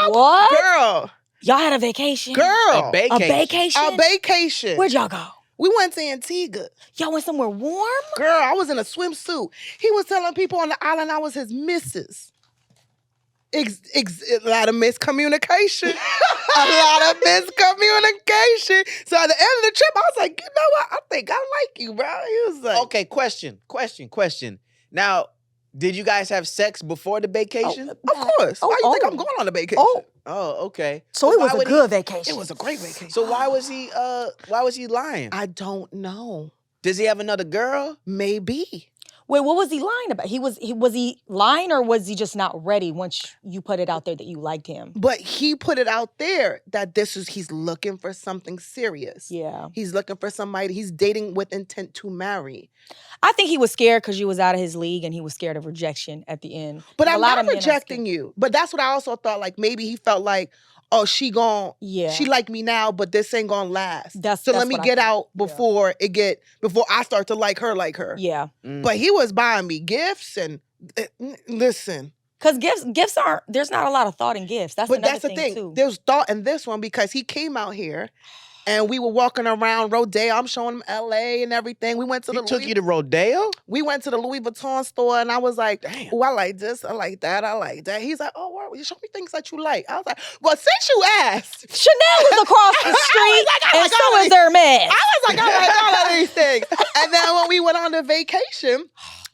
people What? Girl. Y'all had a vacation? Girl. A A vacation? A vacation. Where'd y'all go? We went to Antigua. Y'all went somewhere warm? Girl, I was in a swimsuit. He was telling people on the island I was his missus. A lot of miscommunication. A lot of miscommunication. So at the end of the trip, I was like, you know what? I think I like you, bro. He was like, Okay, question. Now, did you guys have sex before the vacation? of course. Why you think oh. I'm going on a vacation? Oh, okay. So it was why a would good vacation. It was a great vacation. So why was he lying? I don't know. Does he have another girl? Maybe. Wait, what was he lying about? Was he lying, or was he just not ready once you put it out there that you liked him? But he put it out there that he's looking for something serious. Yeah. He's looking for somebody. He's dating with intent to marry. I think he was scared because you was out of his league and he was scared of rejection at the end. But A I'm lot not of men are rejecting you. But that's what I also thought. Like maybe he felt like, oh, she like me now, but this ain't gonna last. That's let me what I get think. out before I start to like her. Yeah. But he was buying me gifts and listen. Because gifts aren't, there's not a lot of thought in gifts. That's But another that's the thing, thing. too. There's thought in this one because he came out here and we were walking around Rodeo. I'm showing him LA and everything. We went to He the took Louis, you to Rodeo? we went to the Louis Vuitton store and I was like, Damn. oh, I like this, I like that, I like that. He's like, oh, wow, you show me things that you like. I was like, well, since you asked. Chanel is across the street, and so is Hermes. I was like, I like all of these things. And then when we went on the vacation,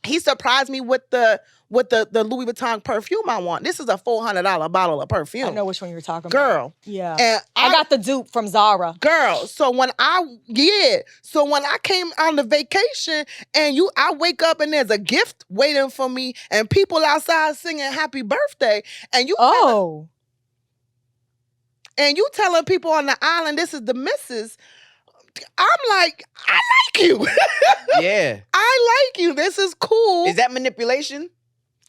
he surprised me with the Louis Vuitton perfume I want. This is a $400 bottle of perfume. I know which one you're talking about. Girl. Yeah. And I got the dupe from Zara. Girl, so when I came on the vacation and I wake up and there's a gift waiting for me and people outside singing happy birthday and you telling people on the island this is the missus, I'm like, I like you. Yeah. I like you. This is cool. Is that manipulation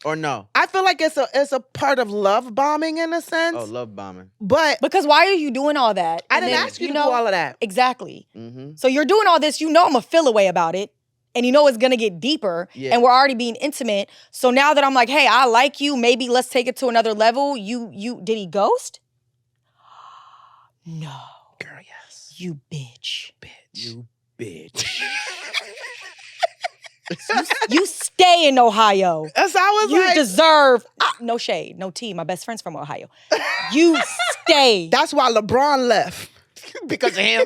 or no? I feel like it's a part of love bombing in a sense. Oh, love bombing. But Because why are you doing all that? I And didn't then, ask you to do all of that. Exactly. Mm-hmm. So you're doing all this, you know I'm going to feel a way about it. And you know it's going to get deeper. Yeah. And we're already being intimate. So now that I'm like, hey, I like you. Maybe let's take it to another level. Did he ghost? No. Girl, yes. You bitch. You bitch. You stay in Ohio. So I was You like, deserve, no shade, no tea. My best friend's from Ohio. You stay. that's why LeBron left. Because of him?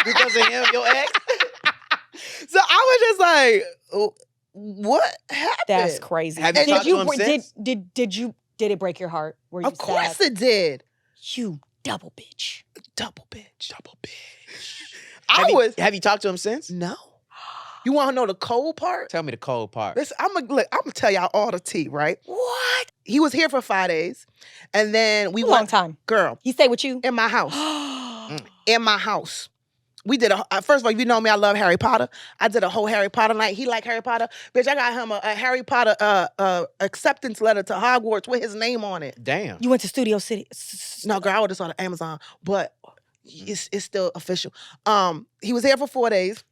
Because of him, your ex? So I was just like, oh, what happened? That's crazy. Have you Did talked to him since? Did it break your heart? Were you Of course sad? it did. You double bitch. Double bitch. Double bitch. Have you talked to him since? No. You want to know the cold part? Tell me the cold part. Listen, I'm gonna tell y'all all the tea, right? What? He was here for 5 days, and then we A went. long time. Girl, He stayed with you? in my house. In my house. We did first of all, you know me, I love Harry Potter. I did a whole Harry Potter night. He liked Harry Potter. Bitch, I got him a Harry Potter acceptance letter to Hogwarts with his name on it. Damn. You went to Studio City. No, girl, I would have saw it on Amazon, but it's still official. He was here for 4 days,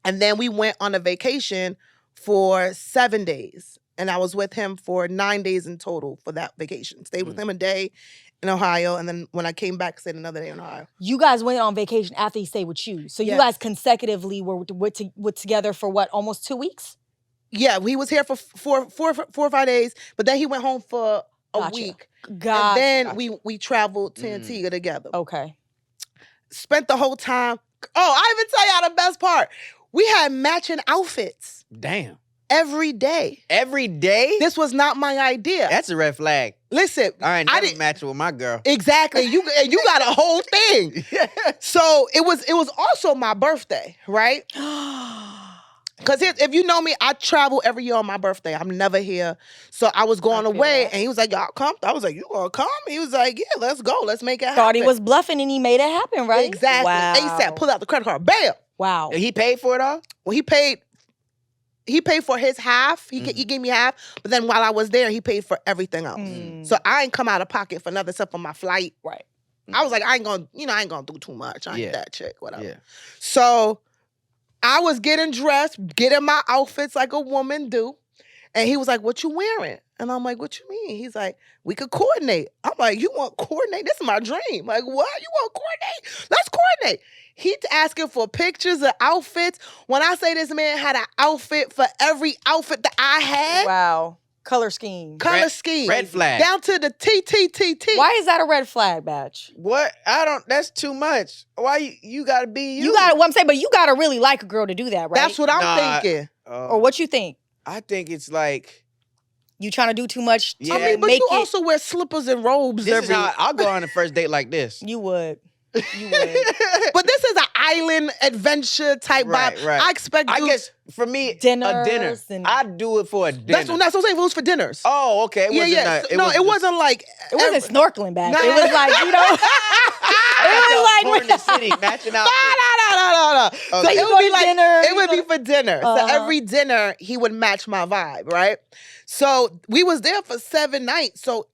and then we went on a vacation for 7 days. And I was with him for 9 days in total for that vacation. Stayed with him a day in Ohio, and then when I came back, stayed another day in Ohio. You guys went on vacation after he stayed with you. So you Yes. guys consecutively were together for what, almost 2 weeks? Yeah, he was here for four or 5 days, but then he went home for a Gotcha. week. God. And then we traveled to Antigua together. Okay. Spent the whole time. Oh, I even tell y'all the best part. We had matching outfits Damn. every day. Every day? This was not my idea. That's a red flag. Listen, I ain't I never didn't matching with my girl. exactly. You got a whole thing. So it was also my birthday, right? Because if you know me, I travel every year on my birthday. I'm never here. So I was going I feel away, that. and he was like, y'all come? I was like, you gonna come? He was like, yeah, let's go. Let's make it happen. Thought he was bluffing and he made it happen, right? Exactly. Wow. ASAP, pull out the credit card. Bam! Wow. He paid for it all? Well, he paid for his half. He gave me half. But then while I was there, he paid for everything else. So I ain't come out of pocket for nothing except for my flight. Right. I was like, I ain't gonna do too much. I ain't Yeah. that chick, whatever. Yeah. So I was getting dressed, getting my outfits like a woman do. And he was like, what you wearing? And I'm like, what you mean? He's like, we could coordinate. I'm like, you want coordinate? This is my dream. Like, what? You want coordinate? Let's coordinate. He's asking for pictures of outfits. When I say this man had an outfit for every outfit that I had, Wow. Color scheme. color scheme. Red flag. Down to the TTTT. Why is that a red flag, Batch? What? That's too much. Why you gotta be you? You got what I'm saying, but you gotta really like a girl to do that, right? That's what I'm Nah. thinking. Or what you think? I think it's like You trying to do too much? Yeah. I mean, but make you it- also wear slippers and robes this is every. how I'll go on a first date like this. You would. You would. But this is an island adventure type Right, vibe. right. I expect. I dudes- guess for me, a dinner. Dinners and- I'd do it for a dinner. that's what I'm saying. If it was for dinners. Oh, okay. It wasn't it wasn't like. It wasn't snorkeling, Batch. No, It no, was no. like, you know. I was like in the city, matching out. No. Okay. So You it go would be to like dinner, it you would go be for dinner. So Uh-huh. every dinner he would match my vibe, right? So we was there for 7 nights. So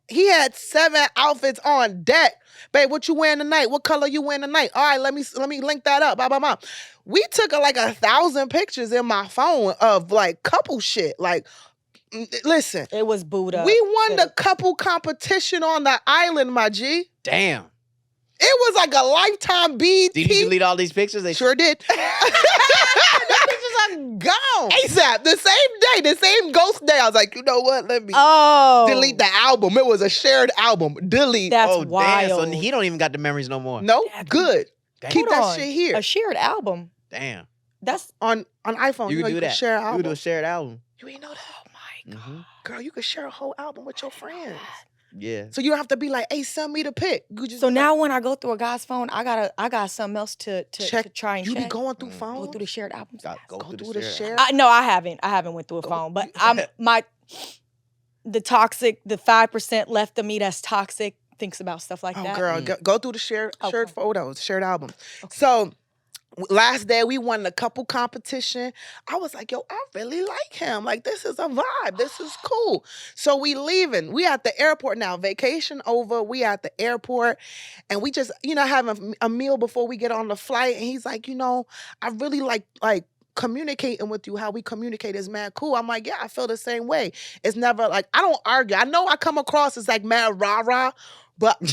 he had 7 outfits on deck. Babe, what you wearing tonight? What color you wearing tonight? All right, let me link that up. Blah blah blah. We took like 1,000 pictures in my phone of like couple shit. Like, listen, It was Buddha. we won the couple competition on the island, my G. Damn. It was like a lifetime BET. Did you delete all these pictures? They Sure did. The pictures are gone. ASAP, the same day, the same ghost day. I was like, you know what? Let me Oh. delete the album. It was a shared album. Delete. That's Oh wild. damn! So he don't even got the memories no more. No, That's- good. Damn. Keep Hold that on. shit here. A shared album. Damn. That's on iPhone. You know, can do you that. can share an You album. can do a shared album. You ain't know that? oh my god. Mhm. Girl, you can share a whole album with your friends. Yeah. So you don't have to be like, hey, send me the pic. You just So be like, now when I go through a guy's phone, I got something else to check. try and You check. be going through Mm. phones. Go through the shared albums. Go Go through through the the share. share. No, I haven't. I haven't went through a Go- phone, but you- the 5% left of me that's toxic thinks about stuff like Oh, that. girl, go through the shared Okay. photos, shared album. Okay. So last day we won the couple competition. I was like, yo, I really like him. Like, this is a vibe. This is cool. So we leaving. We at the airport now. Vacation over. We at the airport. And we just, having a meal before we get on the flight. And he's like, I really like communicating with you. How we communicate is mad cool. I'm like, yeah, I feel the same way. It's never like, I don't argue. I know I come across as like mad rah-rah, but that's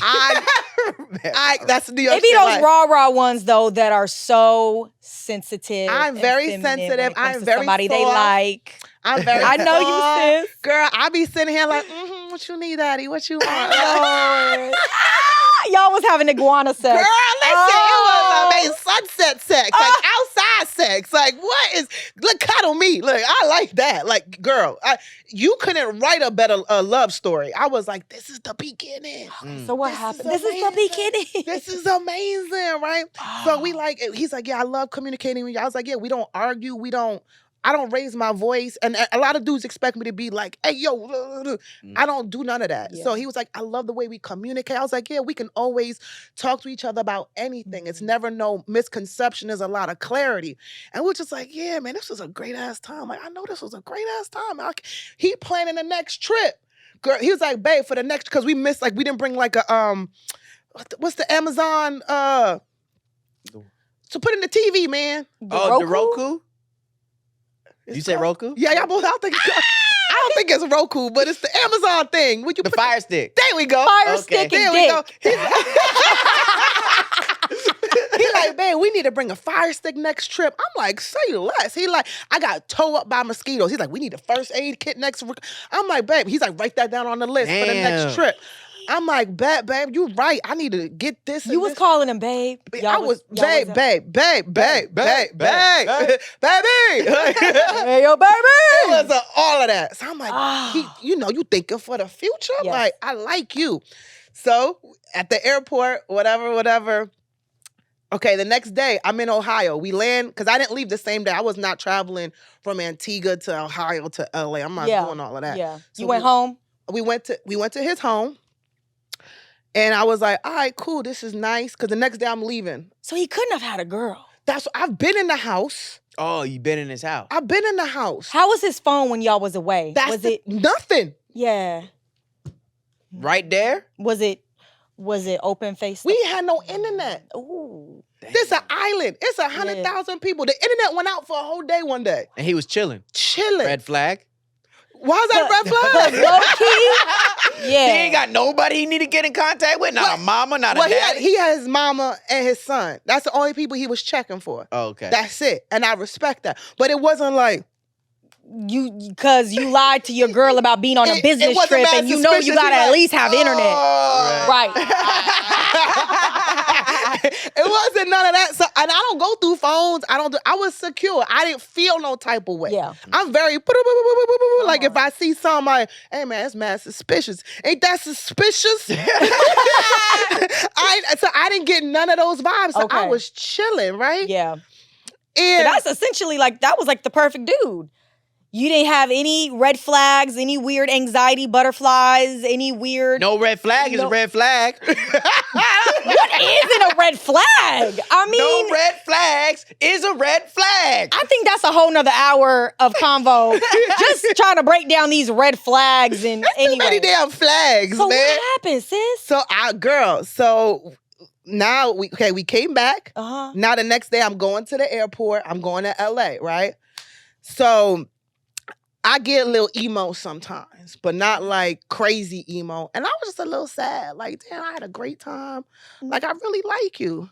the It be those rah-rah ones though that are so sensitive. I'm and very feminine when sensitive. it comes I'm to very somebody they soft. like. I'm very I know soft. you, sis. Girl, I be sitting here like, what you need, Daddy? What you want? Lord. Y'all was having iguana sex. Girl, listen, Oh. it was sunset sex, like outside sex. Like, what is? Look, cuddle me. Look, I like that. Like, girl, you couldn't write a better love story. I was like, this is the beginning. So what This happened? is This is the beginning. This is amazing, right? So we like. He's like, yeah, I love communicating with you. I was like, yeah, we don't argue. I don't raise my voice. And a lot of dudes expect me to be like, hey, yo, I don't do none of that. Yeah. So he was like, I love the way we communicate. I was like, yeah, we can always talk to each other about anything. It's never no misconception. There's a lot of clarity. And we're just like, yeah, man, this was a great ass time. Like, I know this was a great ass time. He planning the next trip. Girl, he was like, babe, for the next, because we missed, like, we didn't bring like a, what's the Amazon, to put in the TV, man. Oh, the Roku? You say Roku? Yeah, y'all both. I don't think it's Roku, but it's the Amazon thing. Would you The put Fire Stick. There we go. Fire Okay. stick There and we go. dick. He like, babe, we need to bring a Fire Stick next trip. I'm like, say less. He like, I got towed up by mosquitoes. He's like, we need a first aid kit next. I'm like, babe. He's like, write that down on the list for the Damn. next trip. I'm like, babe, you right. I need to get this. You was calling him babe. I was, babe, baby. Hey, yo, baby. It was all of that. So I'm like, Ah. you thinking for the future? Yes. Like, I like you. So at the airport, whatever. Okay, the next day, I'm in Ohio. We land, because I didn't leave the same day. I was not traveling from Antigua to Ohio to LA. I'm not doing all of that. Yeah. So You went home? We went to his home. And I was like, all right, cool, this is nice. Because the next day I'm leaving. So he couldn't have had a girl. I've been in the house. Oh, you been in his house. I've been in the house. How was his phone when y'all was away? Nothing. Yeah. Right there? Was it open face? We had no internet. Ooh. This an island. It's 100,000 people. The internet went out for a whole day one day. And he was chilling. Chilling. Red flag. Why is that a red But flag? low key, yeah. He ain't got nobody he need to get in contact with. Not a mama, not a Well, daddy. he had his mama and his son. That's the only people he was checking for. Oh, okay. That's it. And I respect that. But it wasn't like, Because you lied to your girl about being on a It business wasn't trip, mad and you know you suspicious. gotta He at like, least have internet. "Oh." Right. It wasn't none of that. So, and I don't go through phones. I was secure. I didn't feel no type of way. Yeah. I'm very like if I see something like, hey man, that's mad suspicious. Ain't that suspicious? So I didn't get none of those vibes. So I Okay. was chilling, right? Yeah. So And that's essentially like, that was like the perfect dude. You didn't have any red flags, any weird anxiety butterflies, any weird. No red flag is a No. red flag. What isn't a red flag? I mean, No red flags is a red flag. I think that's a whole nother hour of convo. Just trying to break down these red flags and too many anyway. damn flags, So man. what happened, sis? So now we came back. Uh-huh. Now the next day I'm going to the airport. I'm going to LA, right? So I get a little emo sometimes, but not like crazy emo. And I was just a little sad. Like, damn, I had a great time. Like, I really like you.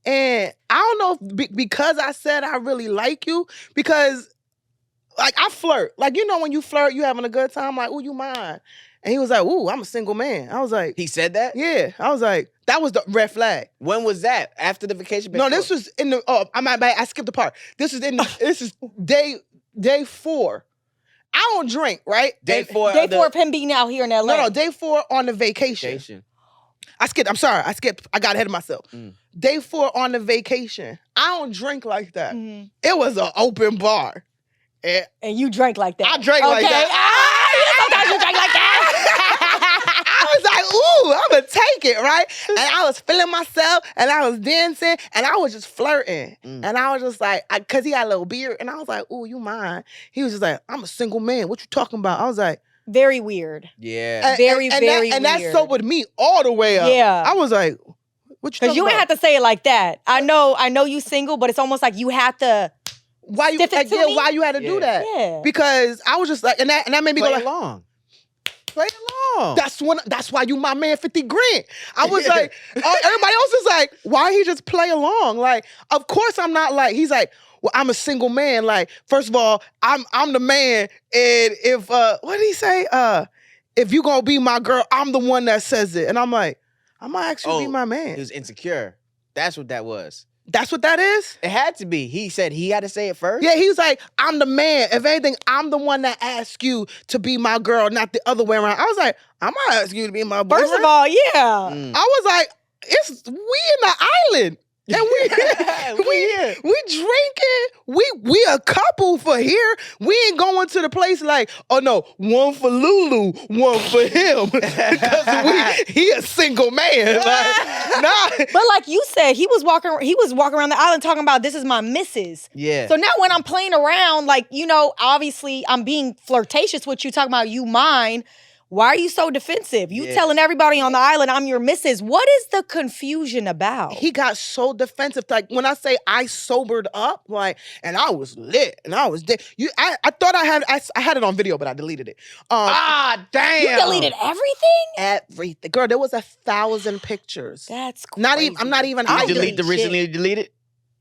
And I don't know if because I said I really like you, because like I flirt. Like, you know, when you flirt, you having a good time, like, ooh, you mine. And he was like, ooh, I'm a single man. I was like, He said that? yeah. I was like, that was the red flag. When was that? After the vacation? No, Before? this was in the. Oh, I skipped the part. This is day 4. I don't drink, right? Day And- 4. Day of the 4 of him being out here in LA. No, day 4 on the vacation. vacation. I skipped. I'm sorry. I skipped. I got ahead of myself. Mm. Day 4 on the vacation. I don't drink like that. Mhm. It was an open bar. And And you drank like that. I drank like Okay. that. Sometimes you drink like that. I was like, ooh, I'm going to take it, right? And I was feeling myself, and I was dancing, and I was just flirting. Mm. And I was just like, because he had a little beard, and I was like, ooh, you mine? He was just like, I'm a single man. What you talking about? I was like, Very weird. Yeah. Very, very and that weird. sobered me all the way up. Yeah. I was like, what you Because talking you ain't about? have to say it like that. I know you single, but it's almost like you have to. Why you, stiff it like, to yeah, me? why you had to do Yeah. that? Yeah. Because I was just like, and that made me Play go like, along. Play along. that's why you my man 50 grand. I was like, everybody else is like, why he just play along? Like, of course I'm not like, he's like, well, I'm a single man. Like, first of all, I'm the man. And if what did he say? If you gonna be my girl, I'm the one that says it. And I'm like, I'm gonna actually be my man. He was insecure. That's what that was. That's what that is? It had to be. He said he had to say it first. Yeah, he was like, I'm the man. If anything, I'm the one that asks you to be my girl, not the other way around. I was like, I'm not asking you to be my boyfriend. First of all, yeah. Mm. I was like, we in the island. And we drinking. We a couple for here. We ain't going to the place like, oh no, one for Lulu, one for him. Because he a single man. Like, nah. But like you said, he was walking around the island talking about this is my missus. Yeah. So now when I'm playing around, like, you know, obviously I'm being flirtatious with you, talking about you mine. Why are you so defensive? You Yeah. telling everybody on the island I'm your missus. What is the confusion about? He got so defensive. Like when I say I sobered up, like, and I was lit and I was dead. I thought I had it on video, but I deleted it. Damn. You deleted everything? Everything. Girl, there was 1,000 pictures. That's crazy. Not even, I'm not even Did you hiding. delete the shit. recently deleted?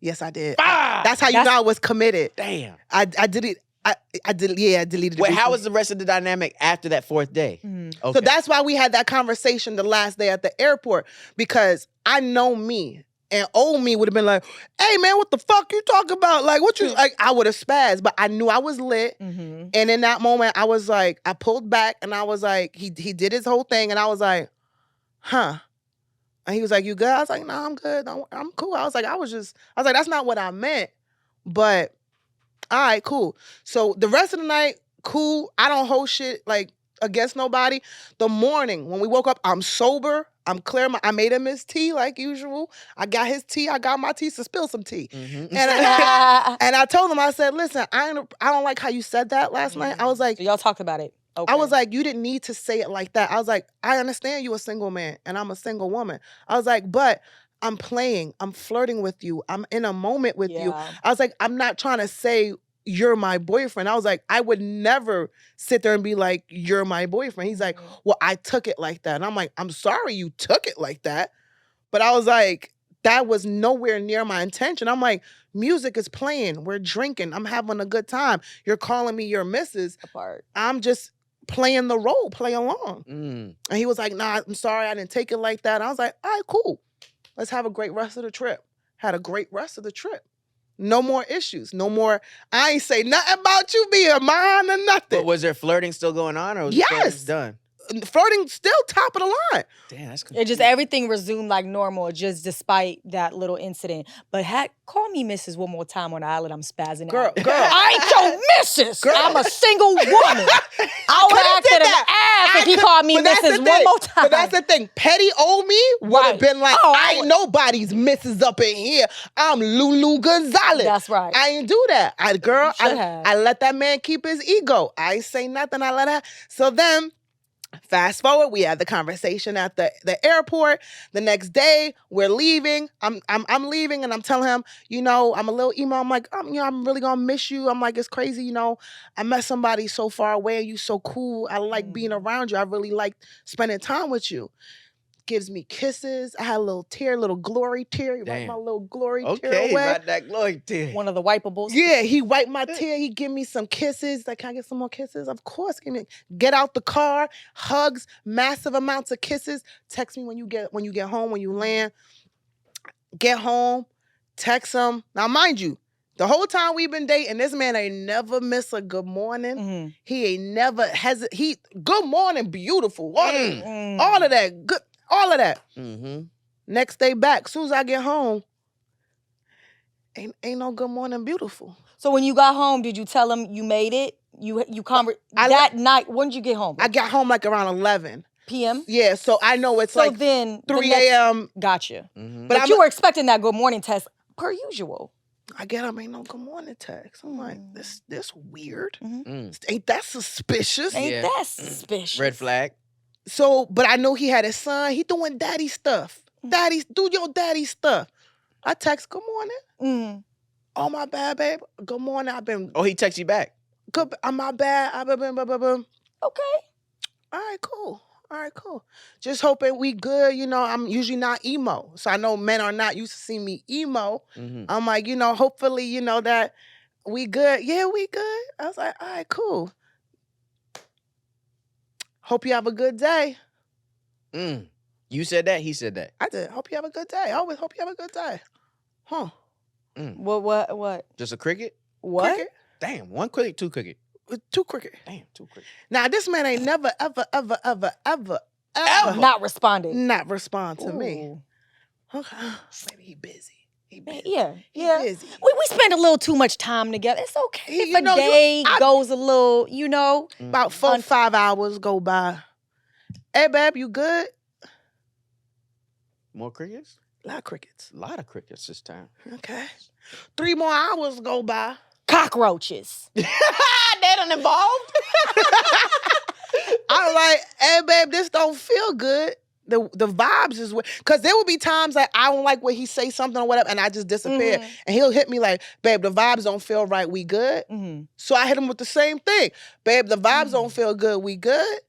Yes, I did. Ah! That's how you know I was committed. Damn. I did it. I deleted it. Wait, how recently. was the rest of the dynamic after that 4th day? Mm. Okay. So that's why we had that conversation the last day at the airport, because I know me. And old me would have been like, hey man, what the fuck you talking about? Like, what you, like, I would have spazzed, but I knew I was lit. Mm-hmm. And in that moment, I was like, I pulled back and I was like, he did his whole thing. And I was like, huh. And he was like, you good? I was like, nah, I'm good. I'm cool. I was like, that's not what I meant. But all right, cool. So the rest of the night, cool. I don't hold shit like against nobody. The morning, when we woke up, I'm sober. I'm clear. I made him his tea like usual. I got his tea. I got my tea. So spill some tea. Mhm. And I told him, I said, listen, I don't like how you said that last night. I was like, So y'all talked about it. Okay. I was like, you didn't need to say it like that. I was like, I understand you a single man and I'm a single woman. I was like, but I'm playing. I'm flirting with you. I'm in a moment with you. Yeah. I was like, I'm not trying to say you're my boyfriend. I was like, I would never sit there and be like, you're my boyfriend. He's like, well, I took it like that. And I'm like, I'm sorry you took it like that. But I was like, that was nowhere near my intention. I'm like, music is playing. We're drinking. I'm having a good time. You're calling me your missus. Apart. I'm just playing the role, play along. Mm. And he was like, nah, I'm sorry. I didn't take it like that. And I was like, all right, cool. Let's have a great rest of the trip. Had a great rest of the trip. No more issues. No more, I ain't say nothing about you being mine or nothing. But was there flirting still going on, or was Yes. flirting done? Flirting still top of the line. Damn, that's It just everything resumed like normal, just despite that little incident. But call me Mrs. one more time on the island. I'm spazzing Girl, out. girl. I ain't your missus. Girl. I'm a single woman. I would coulda have did to that. ask if he called me But that's Mrs. the one thing. more time. But that's the thing. Petty old me would have Right. been like, Oh, I ain't nobody's missus up in here. I'm Lulu Gonzalez. That's right. I ain't do that. You should have. I let that man keep his ego. I ain't say nothing. I let her. So then, fast forward, we had the conversation at the airport. The next day, we're leaving. I'm leaving, and I'm telling him, you know, I'm a little emo. I'm like, you know, I'm really gonna miss you. I'm like, it's crazy, you know. I met somebody so far away, and you so cool. I like being around you. I really like spending time with you. Gives me kisses. I had a little tear, little glory tear. He wiped Damn. my little glory tear Okay, away. about that glory tear. One of the wipables. Yeah, he wiped my tear. He give me some kisses. Like, can I get some more kisses? Of course. Get out the car, hugs, massive amounts of kisses. Text me when you get home, when you land. Get home, text him. Now, mind you, the whole time we've been dating, this man ain't never missed a good morning. Mm-hmm. He ain't never good morning, beautiful. Mm. All of that. Good, all of that. Mm-hmm. Next day back, soon as I get home, ain't no good morning, beautiful. So when you got home, did you tell him you made it? That night, when did you get home? I got home like around 11 p.m.? Yeah, so I know it's So like then 3 a.m. Gotcha. Mm-hmm. But you were expecting that good morning test per usual. I get up, ain't no good morning text. I'm like, this weird. Mm. Ain't that suspicious? Ain't Yeah. that suspicious? Red flag. So, but I know he had his son. He doing daddy stuff. Do your daddy stuff. I text, good morning. Mm. Oh, my bad, babe. Good morning. I've been Oh, he texts you back. good. My bad. I've been, blah, blah, blah. Okay. All right, cool. All right, cool. Just hoping we good. You know, I'm usually not emo. So I know men are not used to seeing me emo. Mm-hmm. I'm like, you know, hopefully, you know, that we good. Yeah, we good. I was like, all right, cool. Hope you have a good day. Mm. You said that. He said that. I did. Hope you have a good day. I always hope you have a good day. Huh. Mm. What? Just a cricket. What? Cricket? Damn. One cricket. Two cricket. Two cricket. Damn. Two cricket. Now, this man ain't never, ever Not responded. not respond to me. Ooh. Okay. Maybe he busy. He busy. Yeah. He Yeah. busy. We spend a little too much time together. It's okay You if a know, day goes a little, you know. About 4 or 5 hours go by. Hey, babe, you good? More crickets. A lot of crickets. A lot of crickets this time. Okay. 3 more hours go by. Cockroaches. They done involved. I'm like, hey, babe, this don't feel good. The vibes is weird. Because there will be times like I don't like when he say something or whatever, and I just disappear. Mhm. And he'll hit me like, babe, the vibes don't feel right. We good? Mm-hmm. So I hit him with the same thing. Babe, the vibes don't feel good. We good?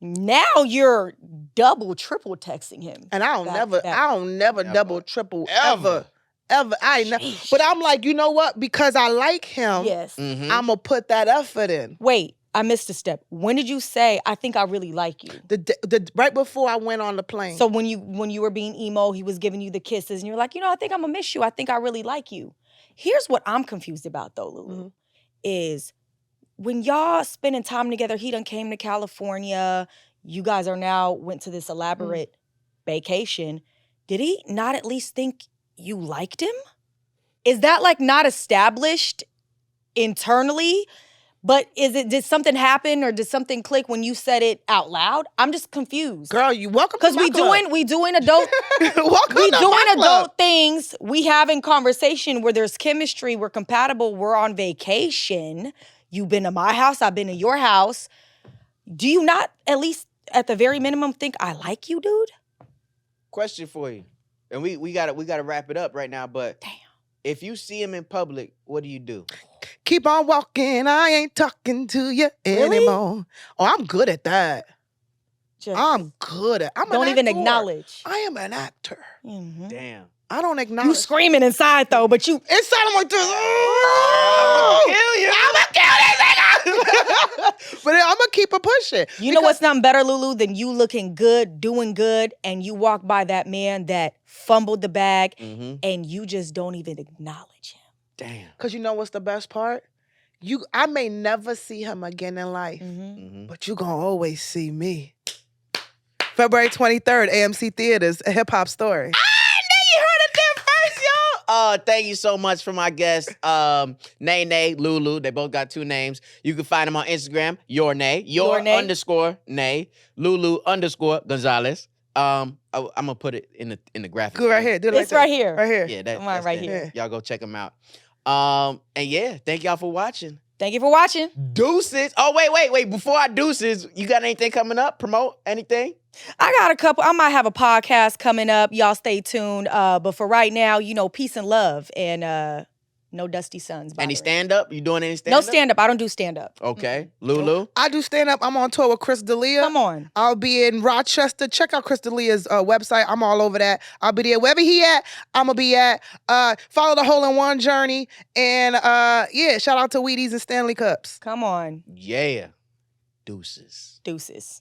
Now you're double, triple texting him. And I don't That- never Never. double, triple, ever. I ain't never. Sheesh. But I'm like, you know what? Because I like him, Yes. Mm-hmm. I'm going to put that effort in. Wait, I missed a step. When did you say, I think I really like you? The right before I went on the plane. So when you were being emo, he was giving you the kisses, and you're like, you know, I think I'm gonna miss you. I think I really like you. Here's what I'm confused about though, Lulu, Mhm. is when y'all spending time together, he done came to California, you guys are now went to this elaborate vacation. Did he not at least think you liked him? Is that like not established internally? But did something happen or did something click when you said it out loud? I'm just confused. Girl, you welcome Because to my club. we doing adult welcome we to my doing club. adult things. We having conversation where there's chemistry, we're compatible, we're on vacation. You've been to my house, I've been to your house. Do you not at least at the very minimum think I like you, dude? Question for you, and we gotta wrap it up right now. But Damn. If you see him in public, what do you do? Keep on walking. I ain't talking to you Really? anymore. Oh, I'm good at that. Just I'm good at. I'm don't an even actor. acknowledge. I am an actor. Mhm. Damn. I don't acknowledge. You screaming inside though, but you Inside, I'm like this. I'ma kill you. I'm gonna kill this nigga. But I'm gonna keep it pushing. You know what's not better, Lulu, than you looking good, doing good, and you walk by that man that fumbled the bag and you just don't even acknowledge him. Damn. Because you know what's the best part? I may never see him again in life, but you gonna always see me. February 23rd, AMC Theaters, A Hip Hop Story. You heard it there first, y'all. Thank you so much for my guests, Nay, Lulu. They both got 2 names. You can find them on Instagram, your Nay, your Nay. _Nay, Lulu _Gonzalez. I'm gonna put it in the graphic. Good right here. Do it It's like right that. here. Right here. Yeah, Come on, that's right them. here. Y'all go check them out. And yeah, thank y'all for watching. Thank you for watching. Deuces. Oh, wait. Before I deuces, you got anything coming up? Promote anything? I got a couple. I might have a podcast coming up. Y'all stay tuned. But for right now, peace and love and no dusty sons. Any bothering. stand-up? You doing any stand-up? No stand-up. I don't do stand-up. Okay. Lulu? I do stand up. I'm on tour with Chris D'Elia. Come on. I'll be in Rochester. Check out Chris D'Elia's website. I'm all over that. I'll be there. Wherever he at, I'm going to be at. Follow the Hole in One journey. And yeah, shout out to Wheaties and Stanley Cups. Come on. Yeah. Deuces. Deuces.